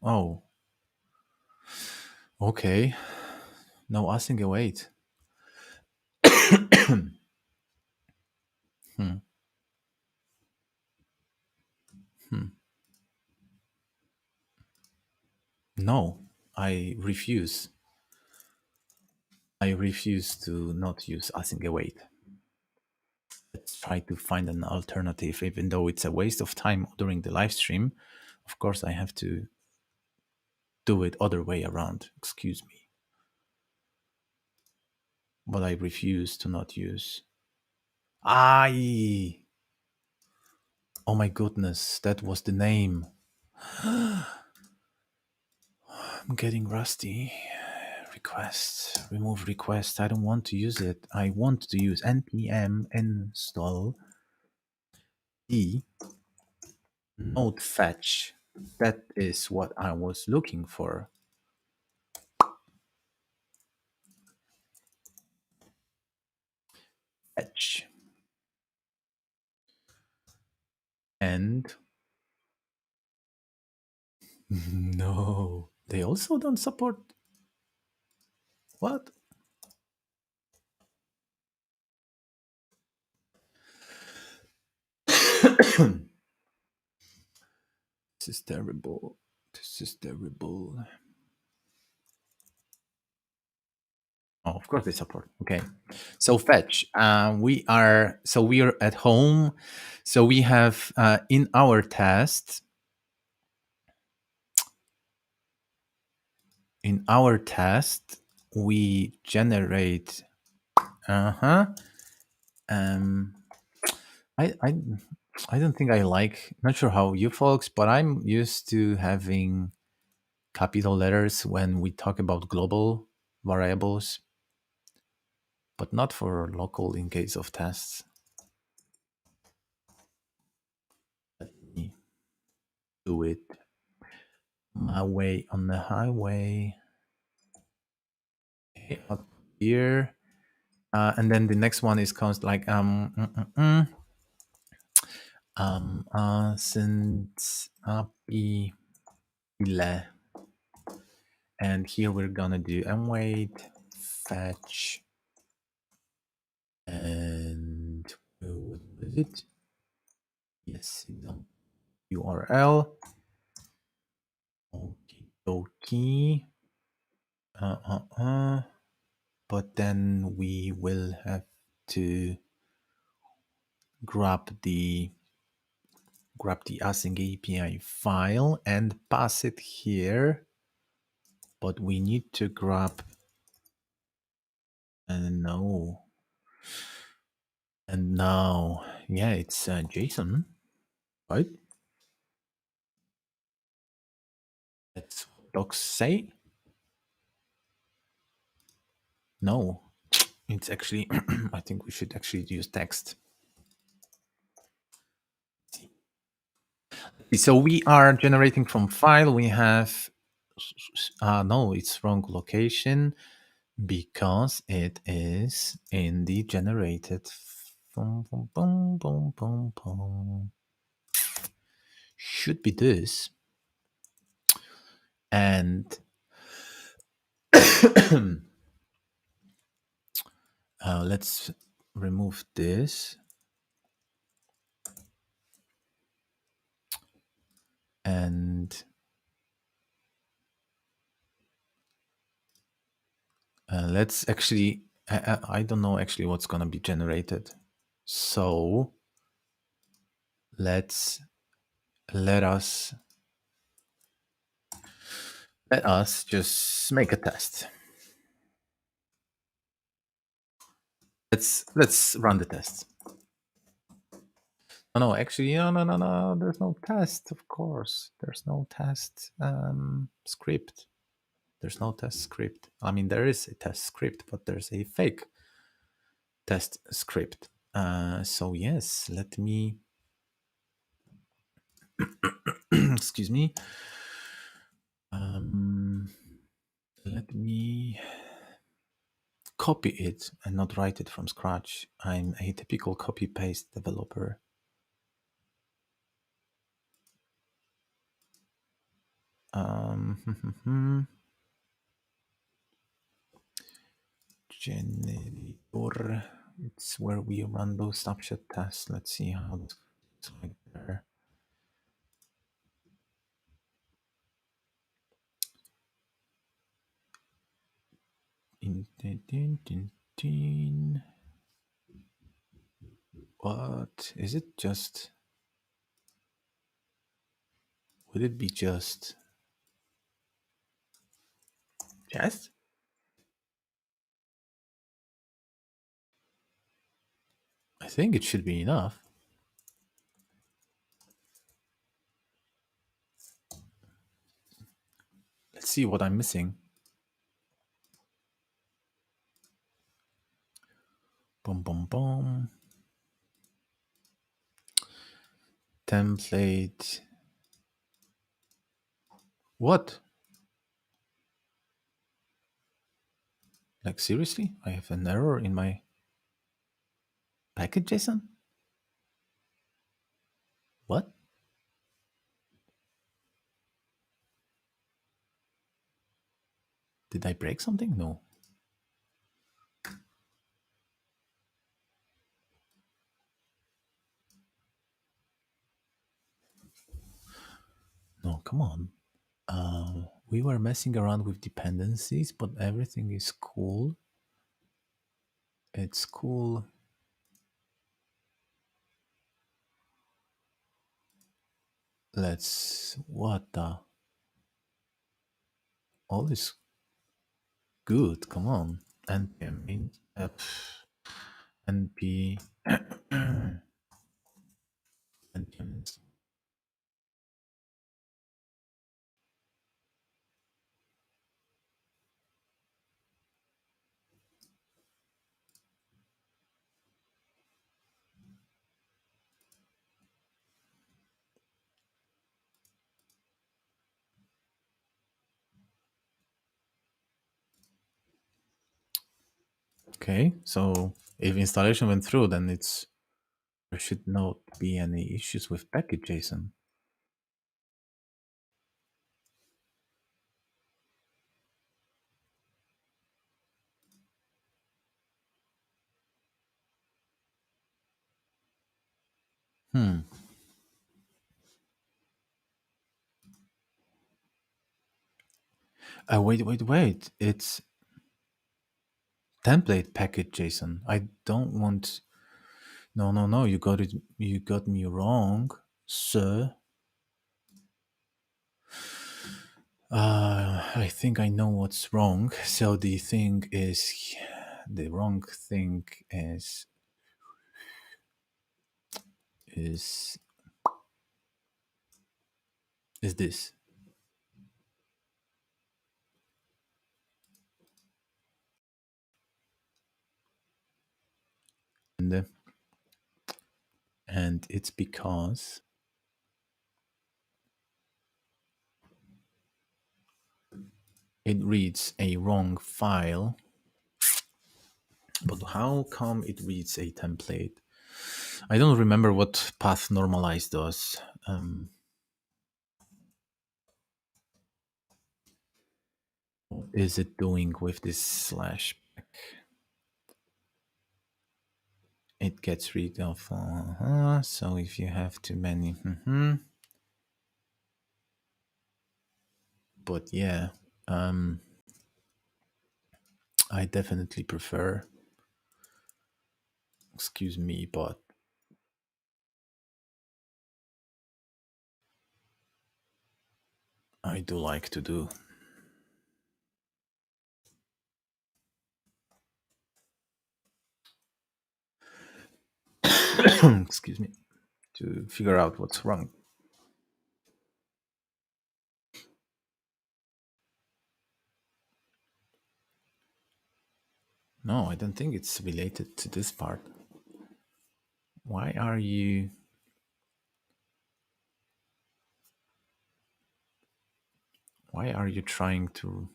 S1: Oh, okay. No async await. Hmm. Hmm. No, I refuse. I refuse to not use async await. Let's try to find an alternative, even though it's a waste of time during the live stream. Of course, I have to do it other way around. Excuse me. But I refuse to not use. I. Oh my goodness, that was the name. I'm getting rusty. Request, remove request. I don't want to use it. I want to use npm install d node fetch. That is what I was looking for. Fetch. And no, they also don't support what? This is terrible. This is terrible. Oh, of course they support. Okay, so fetch. We are at home. So we have in our test. In our test, we generate. I don't think I like. Not sure how you folks, but I'm used to having capital letters when we talk about global variables, but not for local in case of tests. Let me do it my way on the highway. Okay, up here. And then the next one is comes like since ile. And here we're gonna do wait fetch and what is it? Yes, URL. Okay. But then we will have to grab the async API file and pass it here. But we need to grab no. And now, yeah, it's JSON, right? That's what docs say. No, it's actually, I think we should actually use text. So we are generating from file. We have, no, it's wrong location because it is in the generated. Should be this. And let's remove this. And let's actually, I don't know actually what's going to be generated. So let us just make a test. Let's run the test. Oh, no, actually, no. There's no test, of course. There's no test script. There's no test script. I mean, there is a test script, but there's a fake test script. So yes, let me excuse me. Let me copy it and not write it from scratch. I'm a typical copy-paste developer. Generator. It's where we run those snapshot tests. Let's see how this looks like there. What is it? Just would it be just Jest? I think it should be enough. Let's see what I'm missing. Boom, boom, boom. Template. What? Like seriously? I have an error in my package JSON? What? Did I break something? No. No, come on. We were messing around with dependencies, but everything is cool. It's cool. What the? All is good, come on. NPM, NP, NPM. Okay, so if installation went through, then there should not be any issues with package.json. Wait. It's template package.json. I don't want. No. You got it. You got me wrong, sir. I think I know what's wrong. So the wrong thing is this. And it's because it reads a wrong file. But how come it reads a template? I don't remember what path normalize does. What is it doing with this slash back? It gets rid of. So if you have too many. But yeah, I definitely prefer. Excuse me, but I do like to do. Excuse me, to figure out what's wrong. No, I don't think it's related to this part. Why are you trying to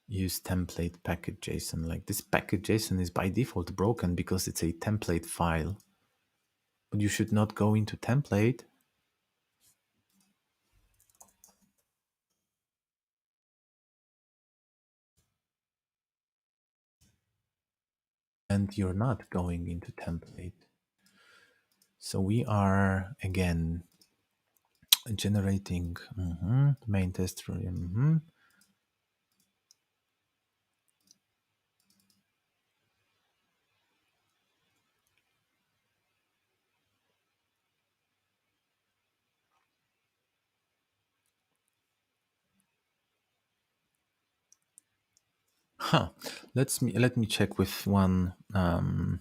S1: use template package.json? Like, this package.json is by default broken because it's a template file. But you should not go into template. And you're not going into template. So we are again generating main test. Let me check with one template.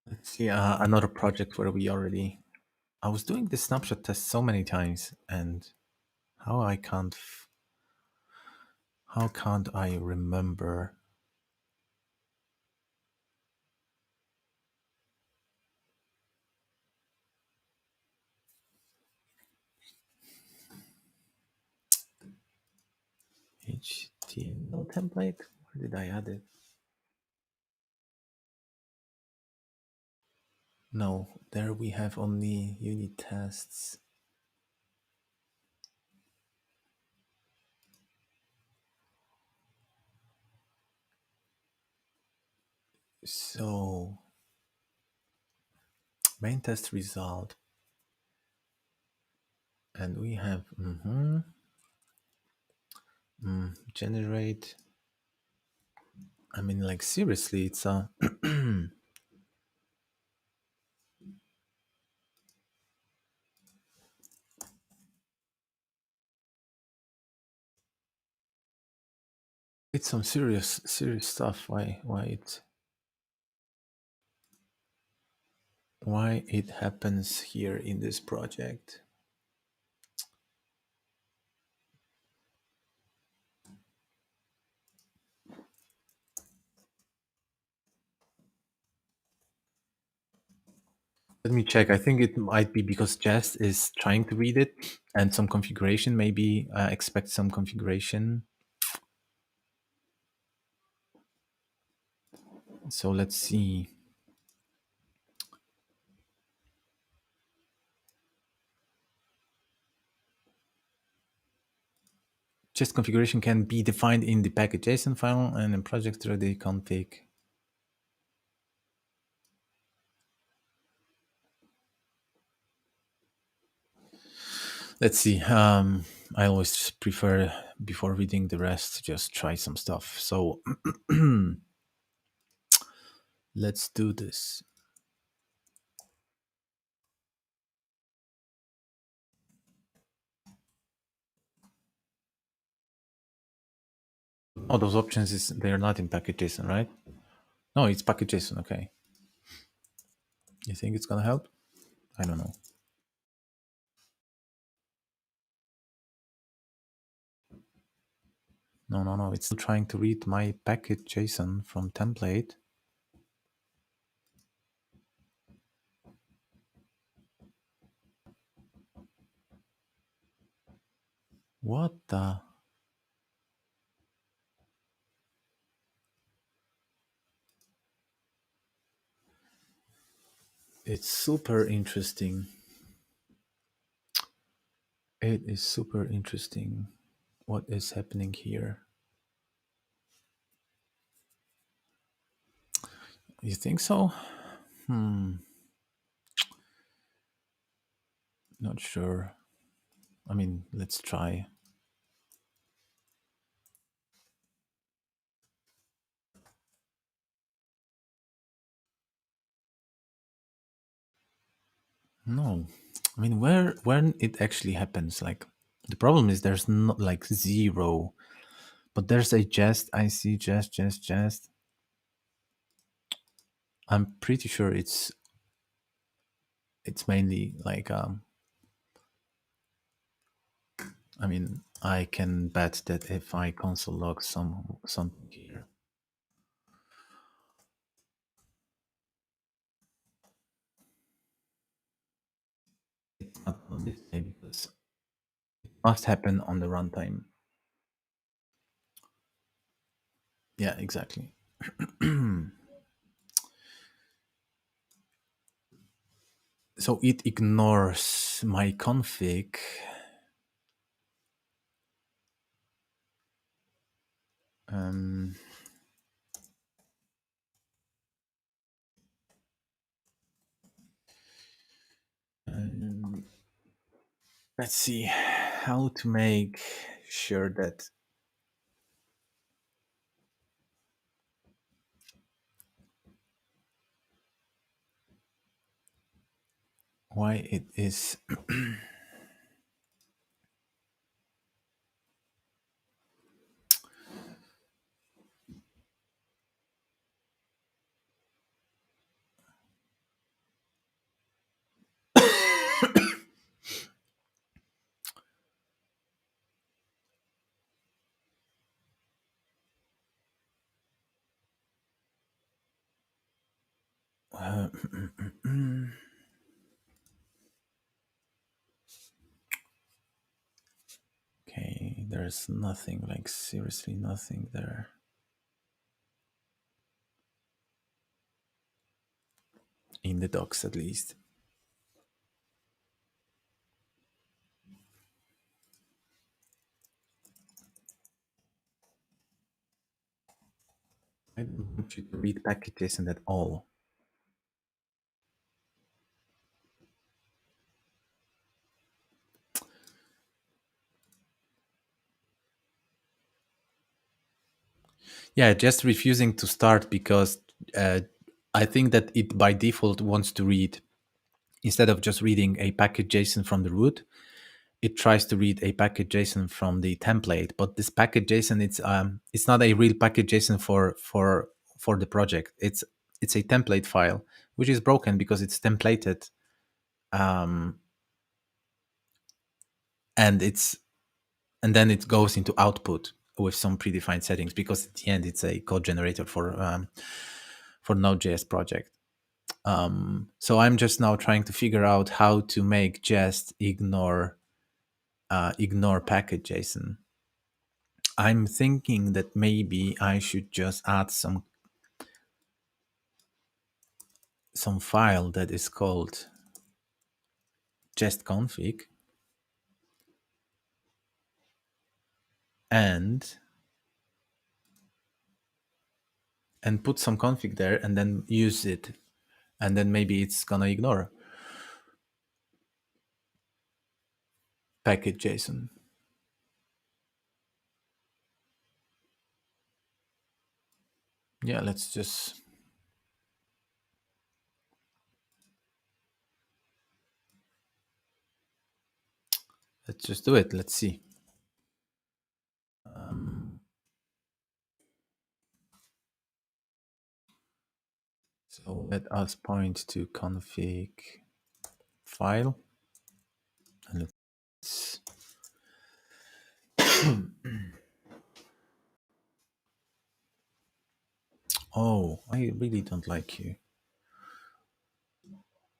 S1: Let's see another project where we already. I was doing the snapshot test so many times, and how can't I remember? HTML template? Where did I add it? No, there we have only unit tests. So main test result, and we have generate. I mean, like, seriously, it's a it's some serious stuff. Why it happens here in this project? Let me check. I think it might be because Jest is trying to read it, and some configuration, maybe expect some configuration. So let's see. Jest configuration can be defined in the package.json file and in project ready config. Let's see. I always prefer, before reading the rest, just try some stuff. So let's do this. Oh, those options they're not in package.json, right? No, it's package.json. Okay. You think it's gonna help? I don't know. No. It's still trying to read my package.json from template. What the? It's super interesting. It is super interesting. What is happening here? You think so? Not sure. I mean, let's try. No. I mean, when it actually happens, like the problem is there's not like zero, but there's a Jest. I see Jest. I'm pretty sure it's mainly like I mean, I can bet that if I console log something here. It's not on this day because it must happen on the runtime. Yeah, exactly. So it ignores my config. Um, let's see how to make sure that why it is okay, there's nothing, like seriously nothing there. In the docs, at least. I don't want you to read package.json at all. Yeah, just refusing to start because I think that it by default wants to read, instead of just reading a package.json from the root, it tries to read a package.json from the template. But this package.json, it's not a real package.json for the project. It's a template file, which is broken because it's templated, and then it goes into output with some predefined settings, because at the end it's a code generator for Node.js project. So I'm just now trying to figure out how to make Jest ignore package JSON. I'm thinking that maybe I should just add some file that is called jestconfig and put some config there and then use it, and then maybe it's gonna ignore package JSON. Yeah, let's just do it. Let's see. So let us point to config file and let's oh, I really don't like you.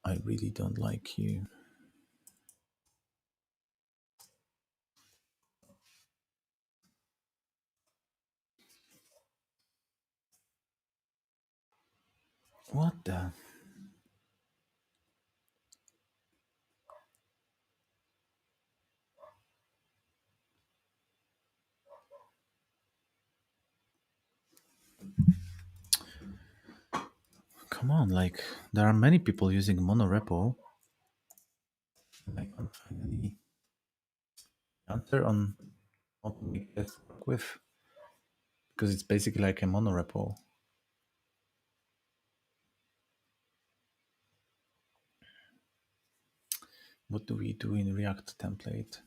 S1: I really don't like you. What the? Come on, like there are many people using monorepo. I can't find any answer on how to make this work with, because it's basically like a monorepo. What do we do in React template?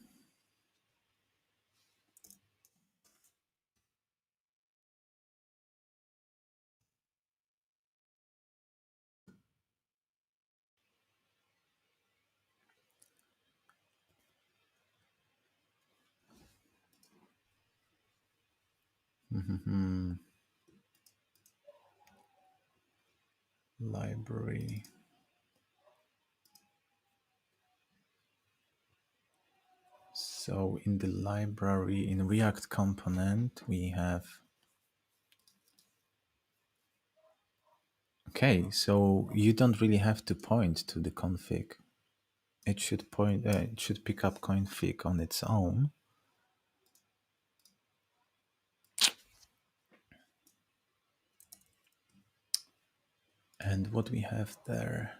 S1: Library. So in the library, in React component, we have. Okay, so you don't really have to point to the config. It should point. It should pick up config on its own. And what we have there.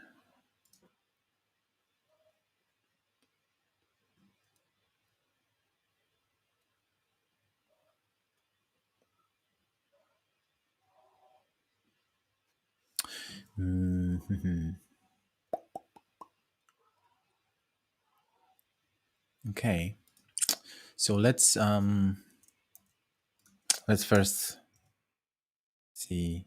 S1: Okay, so let's first see.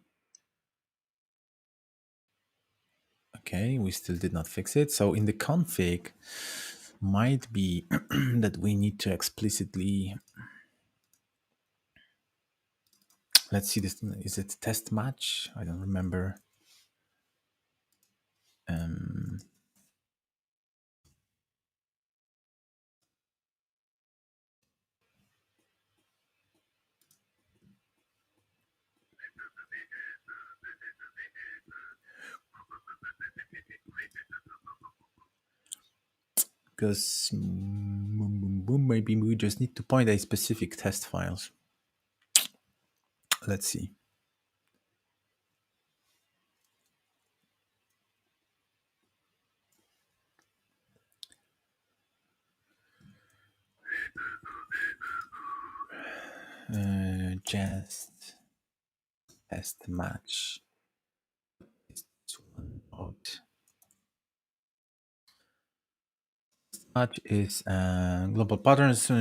S1: Okay, we still did not fix it. So in the config, might be that we need to explicitly. Let's see this. Is it test match? I don't remember. Because maybe we just need to point a specific test files. Let's see. Just test match. Match is global patterns.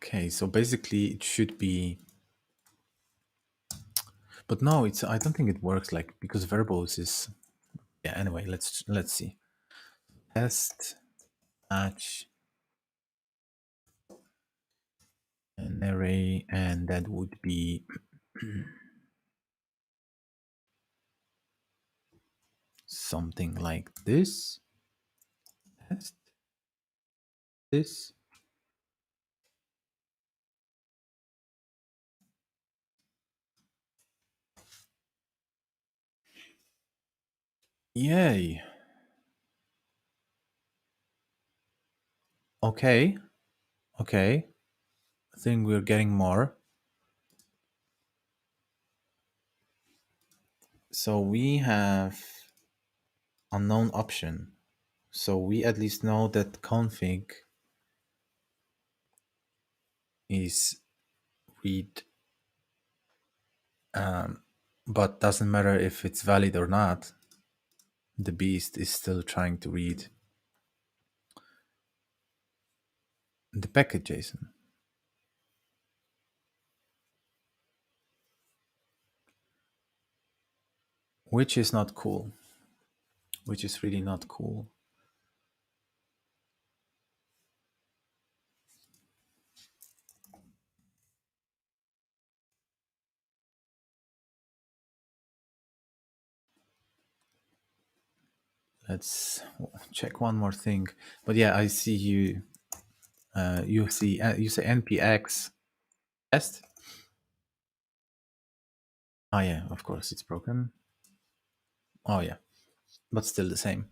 S1: Okay, so basically it should be, but no, it's. I don't think it works like because verbose is. Yeah. Anyway, let's see. Test match an array, and that would be something like this. Test this. Yay. Okay. Okay. I think we're getting more. So we have unknown option. So we at least know that config is read, but doesn't matter if it's valid or not. The beast is still trying to read the packet JSON, which is not cool. Which is really not cool. Let's check one more thing. But yeah, I see you. You say npx test. Oh yeah, of course it's broken. Oh yeah, but still the same.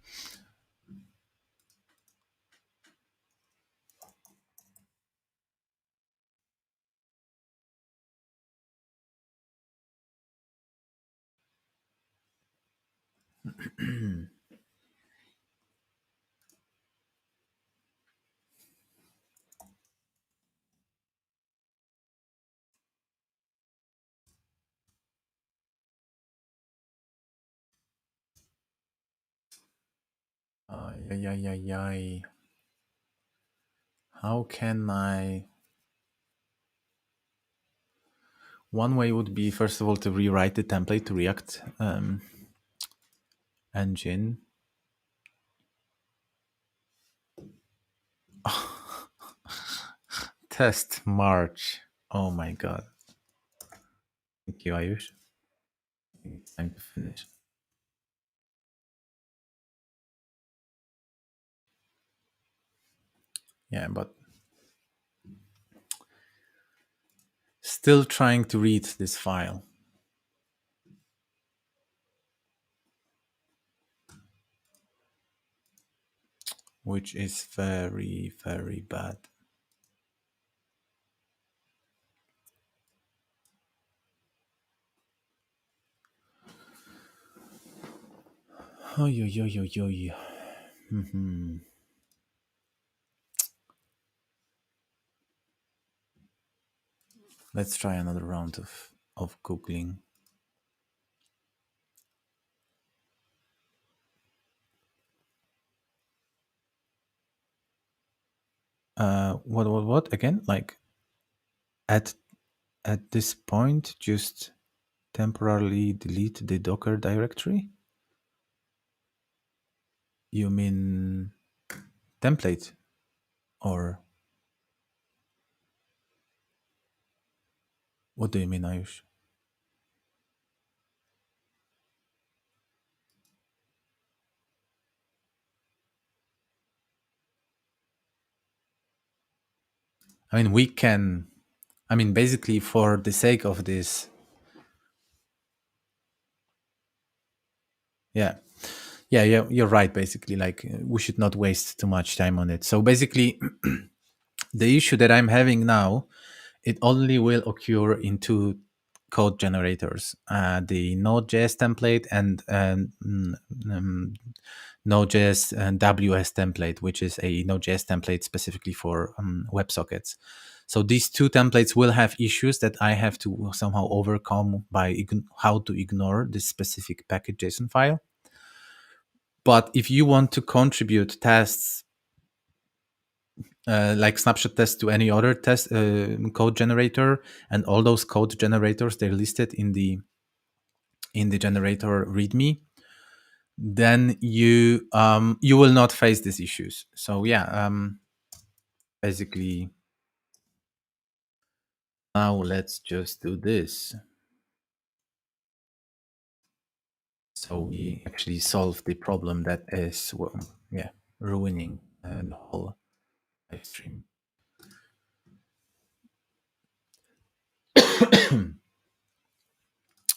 S1: Ay. How can I? One way would be, first of all, to rewrite the template to React engine. Test March. Oh my god. Thank you, Ayush. It's time to finish. Yeah, but still trying to read this file, which is very, very bad. Oh, yo. Mm-hmm. Let's try another round of Googling. What again? Like at this point, just temporarily delete the Docker directory? You mean template? Or what do you mean, Ayush? I mean, we can, I mean, basically for the sake of this, yeah, you're right. Basically, like we should not waste too much time on it. So basically, the issue that I'm having now, it only will occur in two code generators: the Node.js template and Node.js and WS template, which is a Node.js template specifically for WebSockets. So these two templates will have issues that I have to somehow overcome by how to ignore this specific package JSON file. But if you want to contribute tests like snapshot test to any other test code generator, and all those code generators, they're listed in the generator README, then you will not face these issues. So yeah, basically now let's just do this. So we actually solve the problem that is, well, yeah, ruining the whole live stream.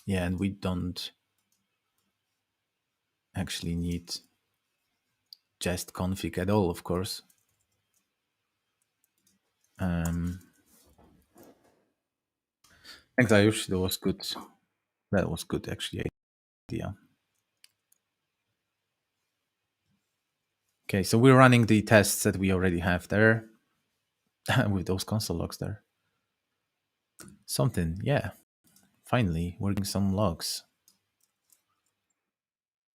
S1: Yeah, and we don't actually need Jest config at all, of course. Thanks, Ayush. That was good. That was good, actually. Idea. Okay, so we're running the tests that we already have there with those console logs there. Something, yeah. Finally, we're getting some logs.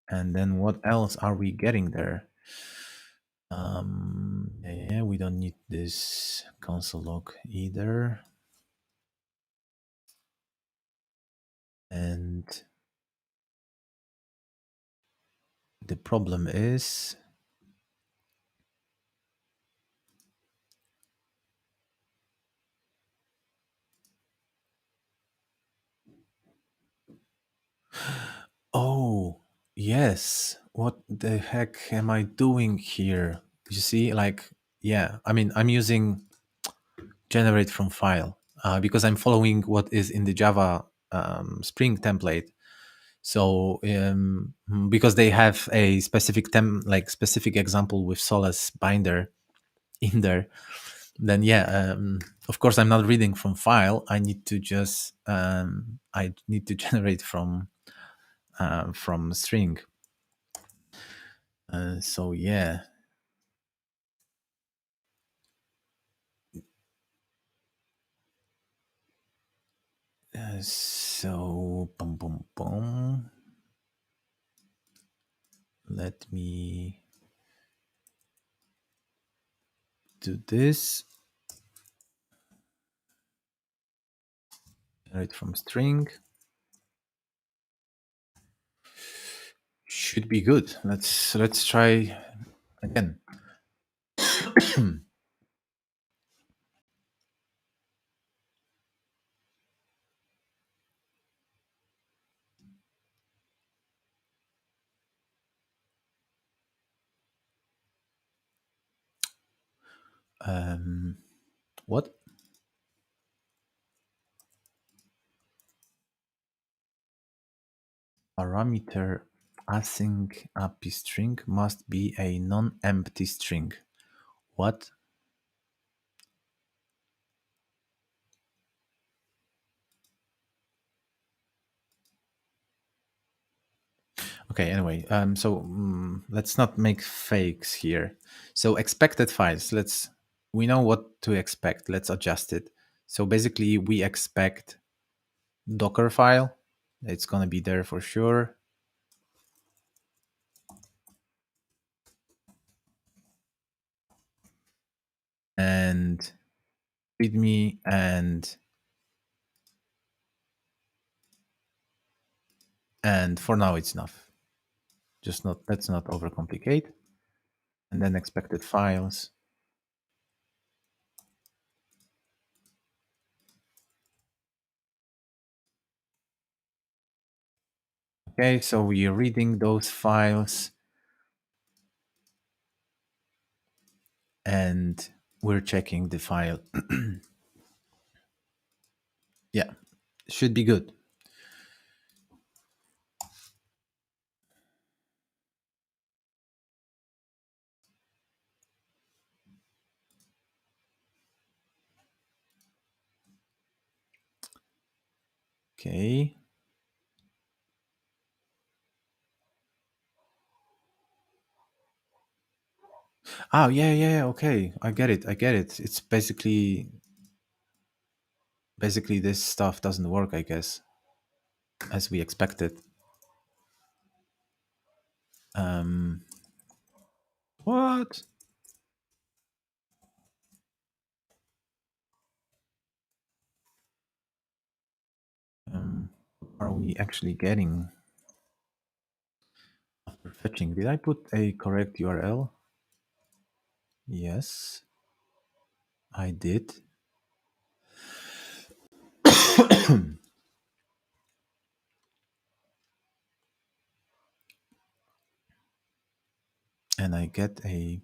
S1: And then what else are we getting there? Yeah, we don't need this console log either. And the problem is oh, yes. What the heck am I doing here? You see, like, yeah, I mean, I'm using generate from file because I'm following what is in the Java Spring template. So because they have a specific specific example with Solace binder in there, then yeah, of course I'm not reading from file. I need to just I need to generate from string. So yeah. So boom, boom, boom. Let me do this. Generate from string. Should be good. Let's try again. What? Parameter async API string must be a non-empty string. What? Okay, anyway, so let's not make fakes here. So expected files, we know what to expect. Let's adjust it. So basically we expect Docker file. It's going to be there for sure. And readme and for now it's enough. Just not, let's not overcomplicate. And then expected files. Okay, so we're reading those files and we're checking the file. Yeah, should be good. Okay. Oh, yeah, okay. I get it. It's basically this stuff doesn't work, I guess, as we expected. What? are we actually getting after fetching? Did I put a correct URL? Yes, I did. And I get a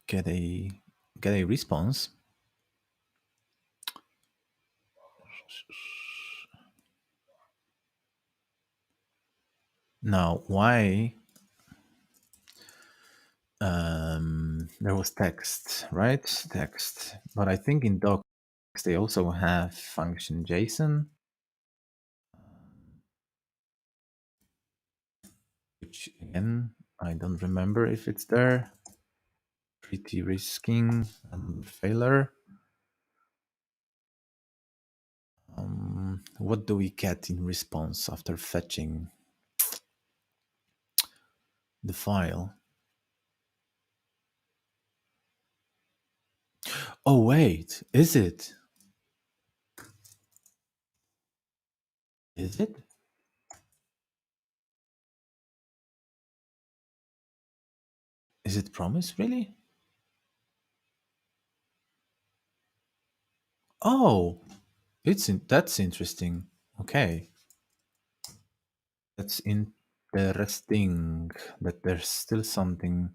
S1: get a response. Now, why there was text, right? Text. But I think in docs they also have function JSON, which again, I don't remember if it's there. Pretty risking failure. What do we get in response after fetching the file? Oh, wait, is it? Is it? Is it promise, really? Oh, that's interesting. Okay. That's interesting that there's still something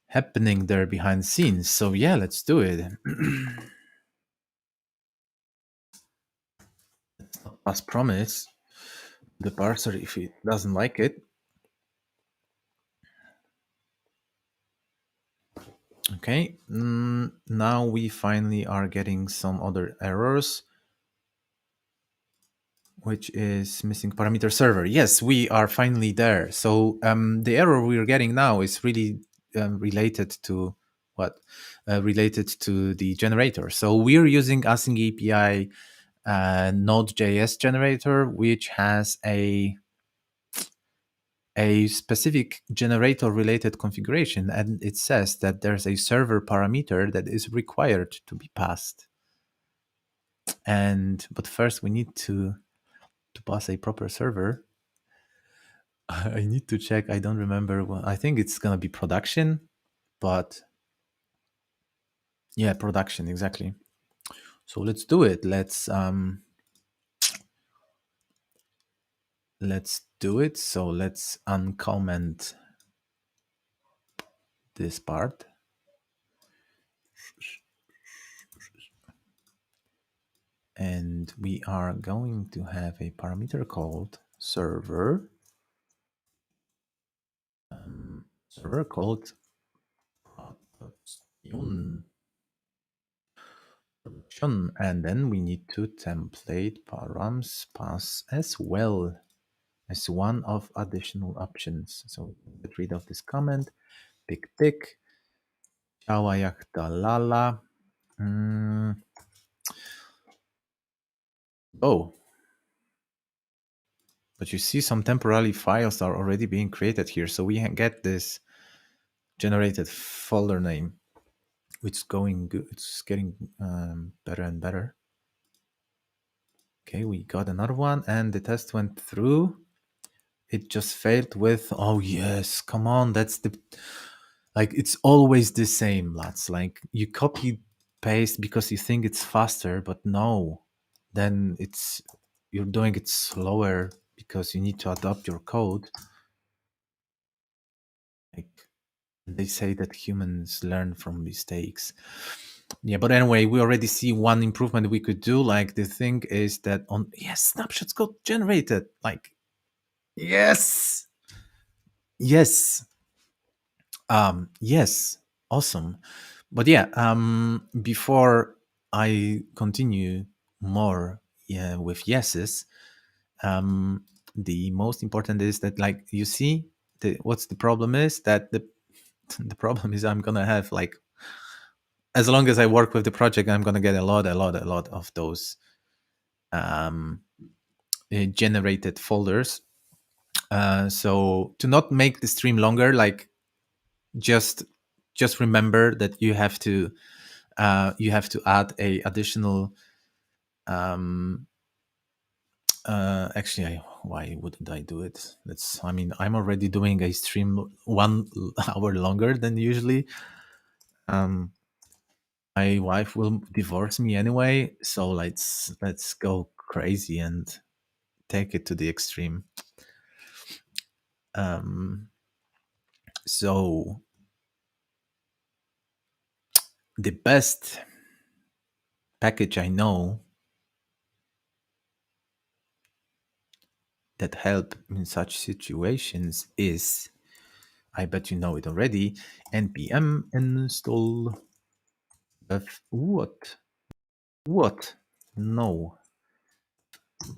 S1: happening there behind the scenes. So yeah, let's do it. As promise, the parser, if it doesn't like it. Okay, now we finally are getting some other errors, which is missing parameter server. Yes, we are finally there. So the error we're getting now is really related to what? Related to the generator. So we're using async API Node.js generator, which has a specific generator related configuration, and it says that there's a server parameter that is required to be passed. But first we need to pass a proper server. I need to check. I don't remember. I think it's gonna be production, but yeah, production exactly. So let's do it. Let's do it. So let's uncomment this part. And we are going to have a parameter called server. Server called production, and then we need to template params pass as well as one of additional options. So get rid of this comment. Pick Java yakta lala. Oh, but you see some temporary files are already being created here. So we get this generated folder name, which is going good. It's getting better and better. Okay, we got another one and the test went through. It just failed with, oh yes, come on, that's the, like, it's always the same, lads. Like, you copy paste because you think it's faster, but no, then you're doing it slower because you need to adapt your code. Like, they say that humans learn from mistakes. Yeah, but anyway, we already see one improvement we could do. Like, the thing is that yes, snapshots got generated. Like, yes. Yes. Yes. Awesome. But yeah, before I continue more with yeses, the most important is that, like, you see, what's the problem is that the problem is I'm gonna have, like, as long as I work with the project, I'm gonna get a lot of those generated folders. So to not make the stream longer, like, just just remember that you have to add a additional actually, why wouldn't I do it? I'm already doing a stream 1 hour longer than usually. My wife will divorce me anyway, so let's go crazy and take it to the extreme. So the best package I know that help in such situations is, I bet you know it already, npm install what no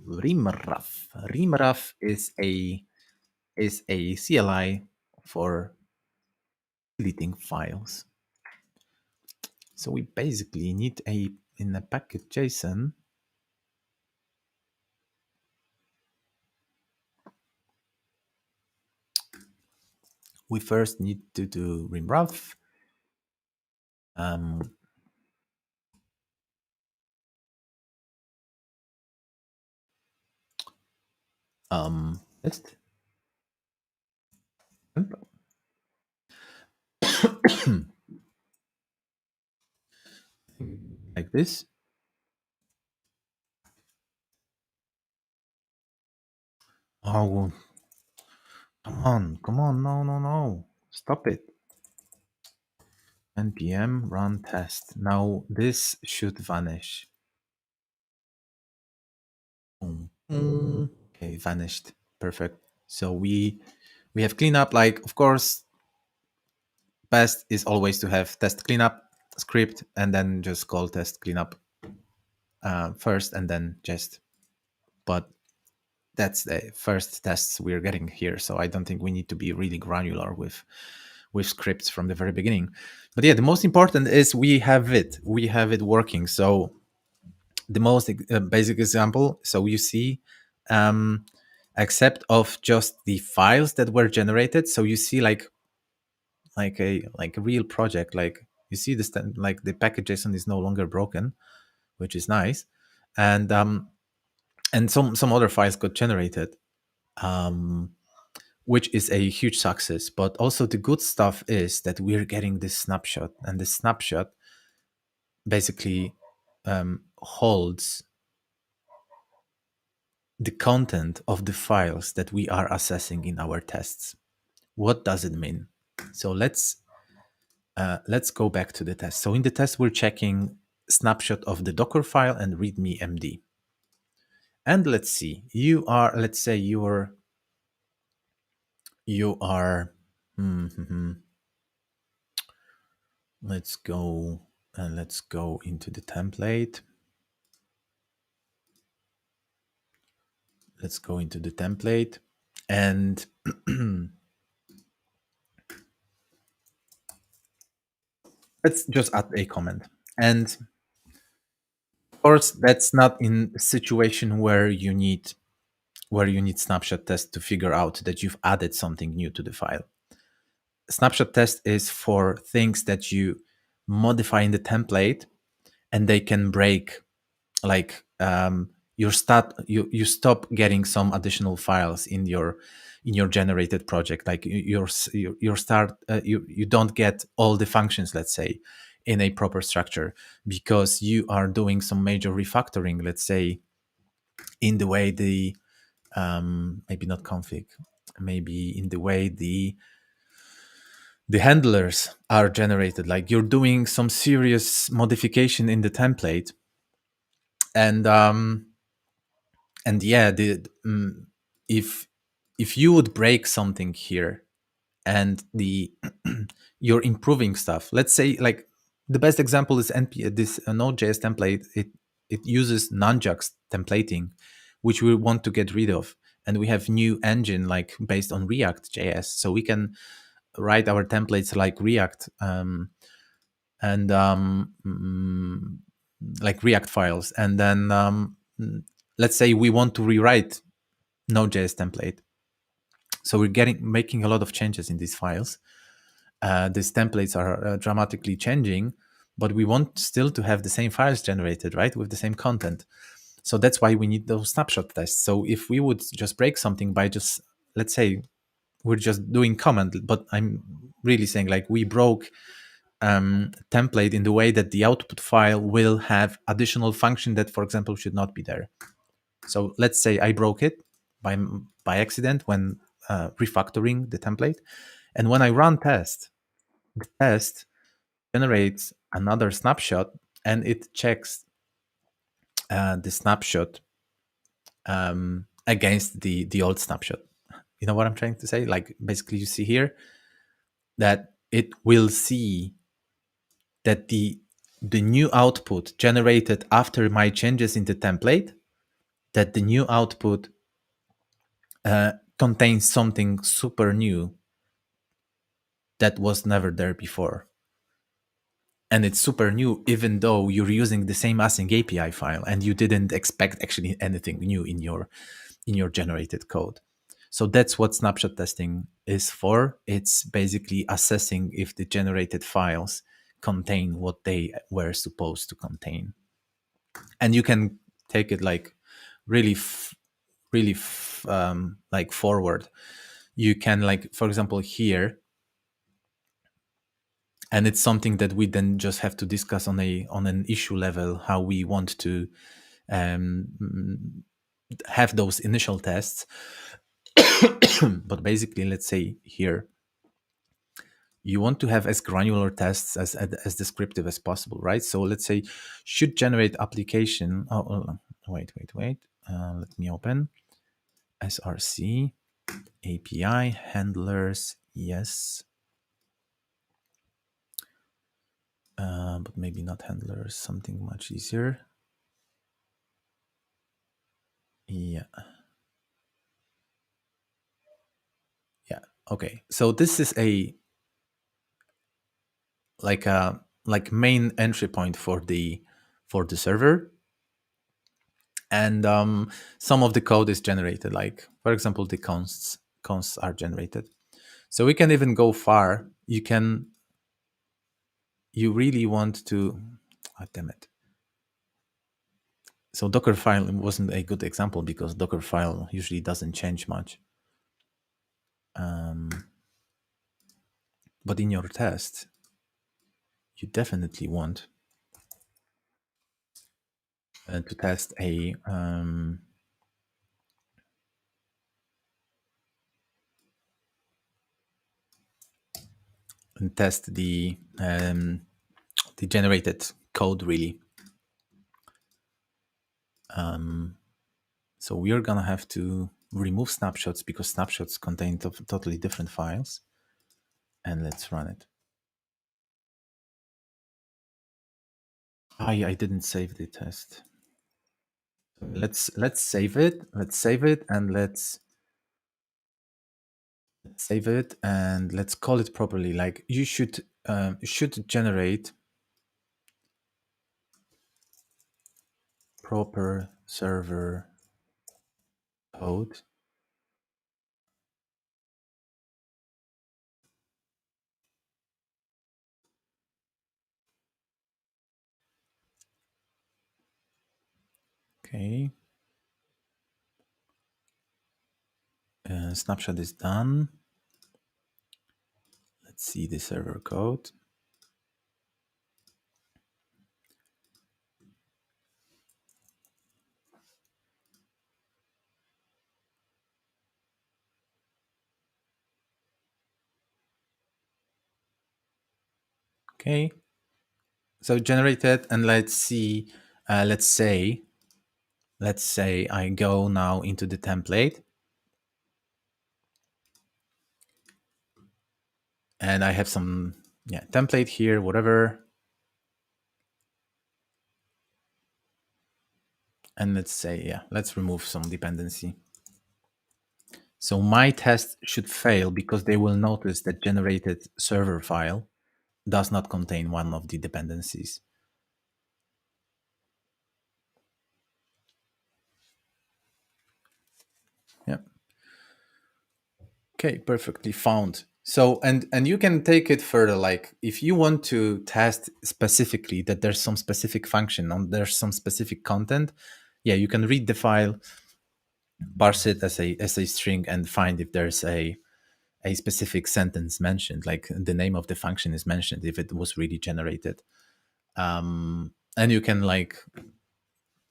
S1: rimraf. Rimraf is a CLI for deleting files. So we basically need in a package JSON, we first need to do rimraf. Just like this. Oh, come on, no, stop it. npm run test. Now this should vanish. Okay, vanished. Perfect. So we have cleanup. Like, of course, best is always to have test cleanup script and then just call test cleanup first and then just. But that's the first tests we're getting here. So I don't think we need to be really granular with scripts from the very beginning. But yeah, the most important is we have it working. So the most basic example, so you see except of just the files that were generated, so you see like a real project, like you see this, like the package JSON is no longer broken, which is nice, and some other files got generated, which is a huge success. But also the good stuff is that we're getting this snapshot, and the snapshot basically holds the content of the files that we are assessing in our tests. What does it mean? So let's go back to the test. So in the test, we're checking snapshot of the Docker file and readme md. And let's see, let's say you are let's go into the template. Let's go into the template and let's just add a comment. And of course, that's not in a situation where you need snapshot test to figure out that you've added something new to the file. Snapshot test is for things that you modify in the template and they can break, like you stop getting some additional files in your generated project, like you don't get all the functions, let's say, in a proper structure because you are doing some major refactoring, let's say, in the way the maybe not config, maybe in the way the handlers are generated, like you're doing some serious modification in the template, and yeah, if you would break something here and you're improving stuff, let's say, like the best example is this Node.js template. It uses nunjucks templating, which we want to get rid of, and we have new engine like based on React.js, so we can write our templates like React like React files, and then let's say we want to rewrite Node.js template. So we're making a lot of changes in these files, these templates are dramatically changing, but we want still to have the same files generated, right, with the same content. So that's why we need those snapshot tests. So if we would just break something by just, let's say, we're just doing comment, but I'm really saying like we broke template in the way that the output file will have additional function that, for example, should not be there. So let's say I broke it by accident when refactoring the template, and when I run test, the test generates another snapshot and it checks the snapshot against the old snapshot. You know what I'm trying to say? Like basically you see here that it will see that the new output generated after my changes in the template, that the new output contains something super new that was never there before. And it's super new, even though you're using the same async API file and you didn't expect actually anything new in your generated code. So that's what snapshot testing is for. It's basically assessing if the generated files contain what they were supposed to contain. And you can take it like really like forward. You can, like, for example, here, and it's something that we then just have to discuss on an issue level, how we want to have those initial tests. But basically, let's say here, you want to have as granular tests as descriptive as possible, right? So let's say should generate application. Wait. Let me open src API handlers. Yes. But maybe not handlers, something much easier. Yeah. Okay. So this is a main entry point for the server, and some of the code is generated. Like, for example, the consts are generated. So we can even go far. You really want to, damn it. So Dockerfile wasn't a good example because Dockerfile usually doesn't change much. But in your test, you definitely want to test a and test the generated code, really. So we are gonna have to remove snapshots because snapshots contain totally different files. And let's run it. I didn't save the test. Let's save it. Let's save it and let's save it and let's call it properly. Like, you should generate proper server code. Okay. Snapshot is done. Let's see the server code. Okay. So generated, and let's see. Let's say I go now into the template, and I have some template here, whatever. And let's say, let's remove some dependency. So my test should fail because they will notice that generated server file does not contain one of the dependencies. Yeah. Okay, perfectly found. So and you can take it further. Like if you want to test specifically that there's some specific function on there's some specific content, yeah, you can read the file, parse it as a string, and find if there's a specific sentence mentioned, like the name of the function is mentioned, if it was really generated. And you can like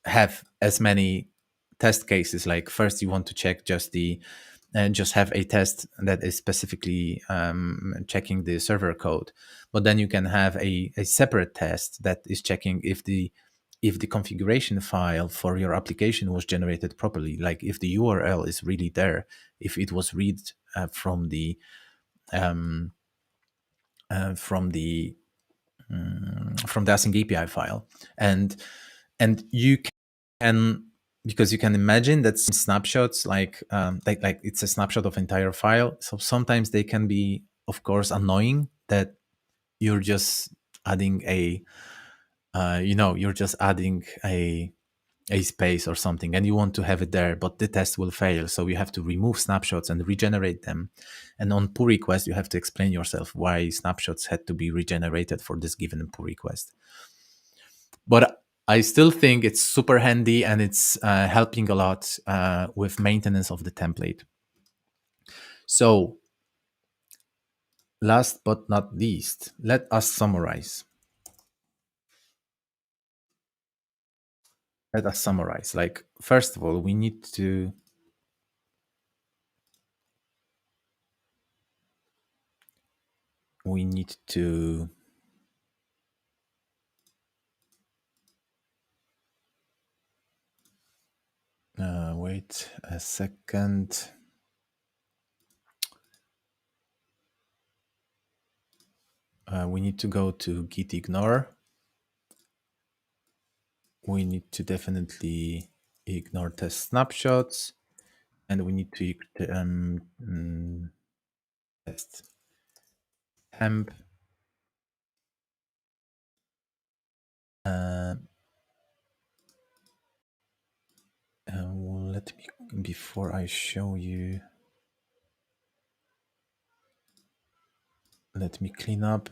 S1: have as many test cases. Like first you want to check just the and just have a test that is specifically checking the server code, but then you can have a separate test that is checking if the configuration file for your application was generated properly, like if the URL is really there, if it was read from the um, from the from the async API file, and you can, because you can imagine that snapshots like it's a snapshot of entire file, so sometimes they can be, of course, annoying that you're just adding a you're just adding a space or something, and you want to have it there, but the test will fail, so you have to remove snapshots and regenerate them. And on pull request you have to explain yourself why snapshots had to be regenerated for this given pull request. But I still think it's super handy, and it's helping a lot with maintenance of the template. So last but not least, let us summarize. Like, first of all, we need to wait a second. We need to go to git ignore. We need to definitely ignore test snapshots, and we need to test temp. Let me, before I show you, let me clean up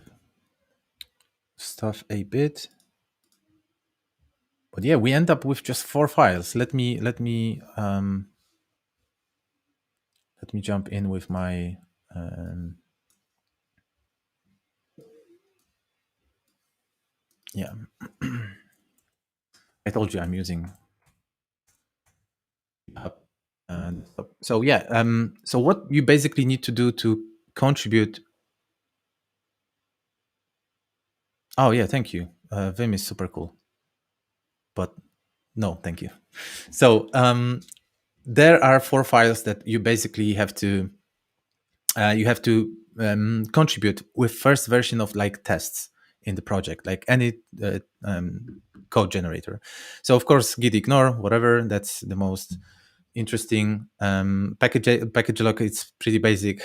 S1: stuff a bit. But yeah, we end up with just 4 files. Let me jump in with my yeah. I told you I'm using so yeah, so what you basically need to do to contribute. Oh yeah, thank you. Vim is super cool, but no, thank you. So there are 4 files that you basically have to contribute with first version of like tests in the project, like any code generator. So of course, git ignore, whatever, that's the most interesting. Package lock, it's pretty basic.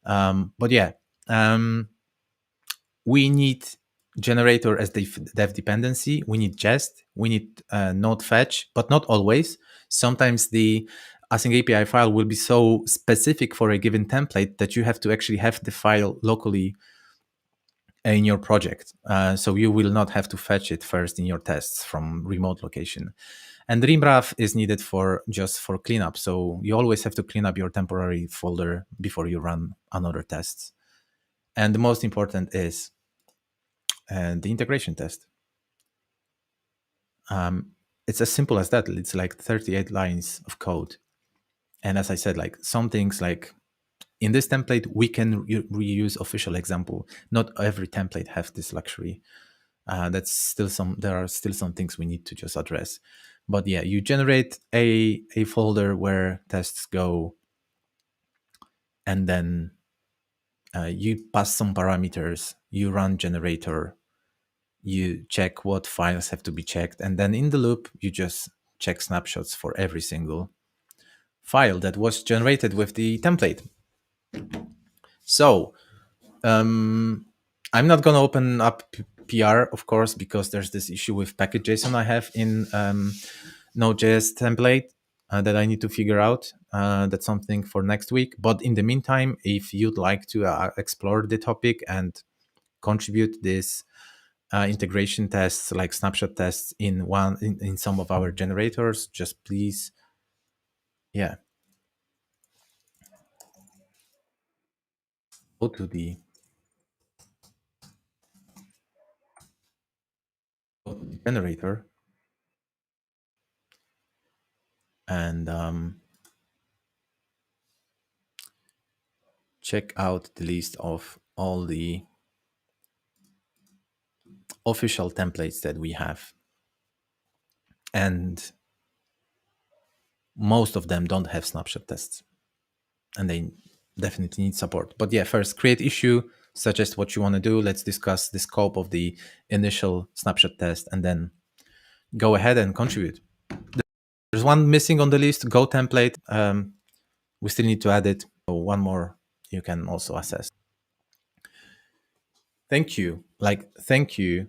S1: But yeah, we need generator as the dev dependency. We need Jest. We need node fetch, but not always. Sometimes the async API file will be so specific for a given template that you have to actually have the file locally in your project. So you will not have to fetch it first in your tests from remote location. And rimraf is needed for just for cleanup. So you always have to clean up your temporary folder before you run another test. And the most important is the integration test. It's as simple as that. It's like 38 lines of code. And as I said, like some things like in this template, we can reuse official example. Not every template have this luxury. There are still some things we need to just address. But yeah, you generate a folder where tests go, and then you pass some parameters, you run generator, you check what files have to be checked, and then in the loop, you just check snapshots for every single file that was generated with the template. So I'm not going to open up PR, of course, because there's this issue with package.json I have in Node.js template. that I need to figure out. That's something for next week. But in the meantime, if you'd like to explore the topic and contribute this integration tests like snapshot tests in some of our generators, just please, yeah, go to the generator and check out the list of all the official templates that we have. And most of them don't have snapshot tests, and they definitely need support. But yeah, first create issue, suggest what you want to do. Let's discuss the scope of the initial snapshot test, and then go ahead and contribute. There's one missing on the list, Go template. We still need to add it. So one more you can also assess. Thank you. Thank you.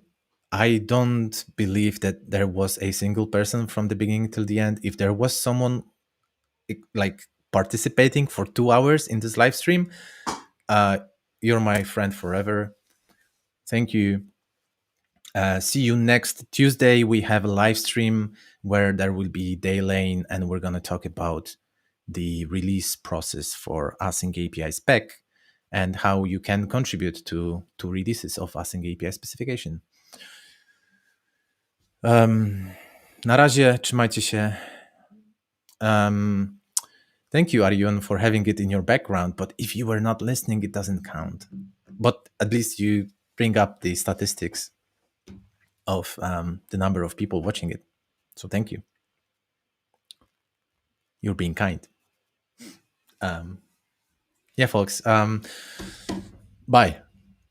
S1: I don't believe that there was a single person from the beginning till the end. If there was someone like participating for 2 hours in this live stream, you're my friend forever. Thank you. See you next Tuesday. We have a live stream where there will be Daylane, and we're going to talk about the release process for async API spec and how you can contribute to releases of async API specification. Na razie, trzymajcie się. Thank you, Arion, for having it in your background. But if you were not listening, it doesn't count. But at least you bring up the statistics of the number of people watching it. So thank you. You're being kind. Yeah, folks. Bye.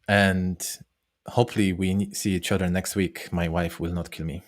S1: And hopefully we see each other next week. My wife will not kill me.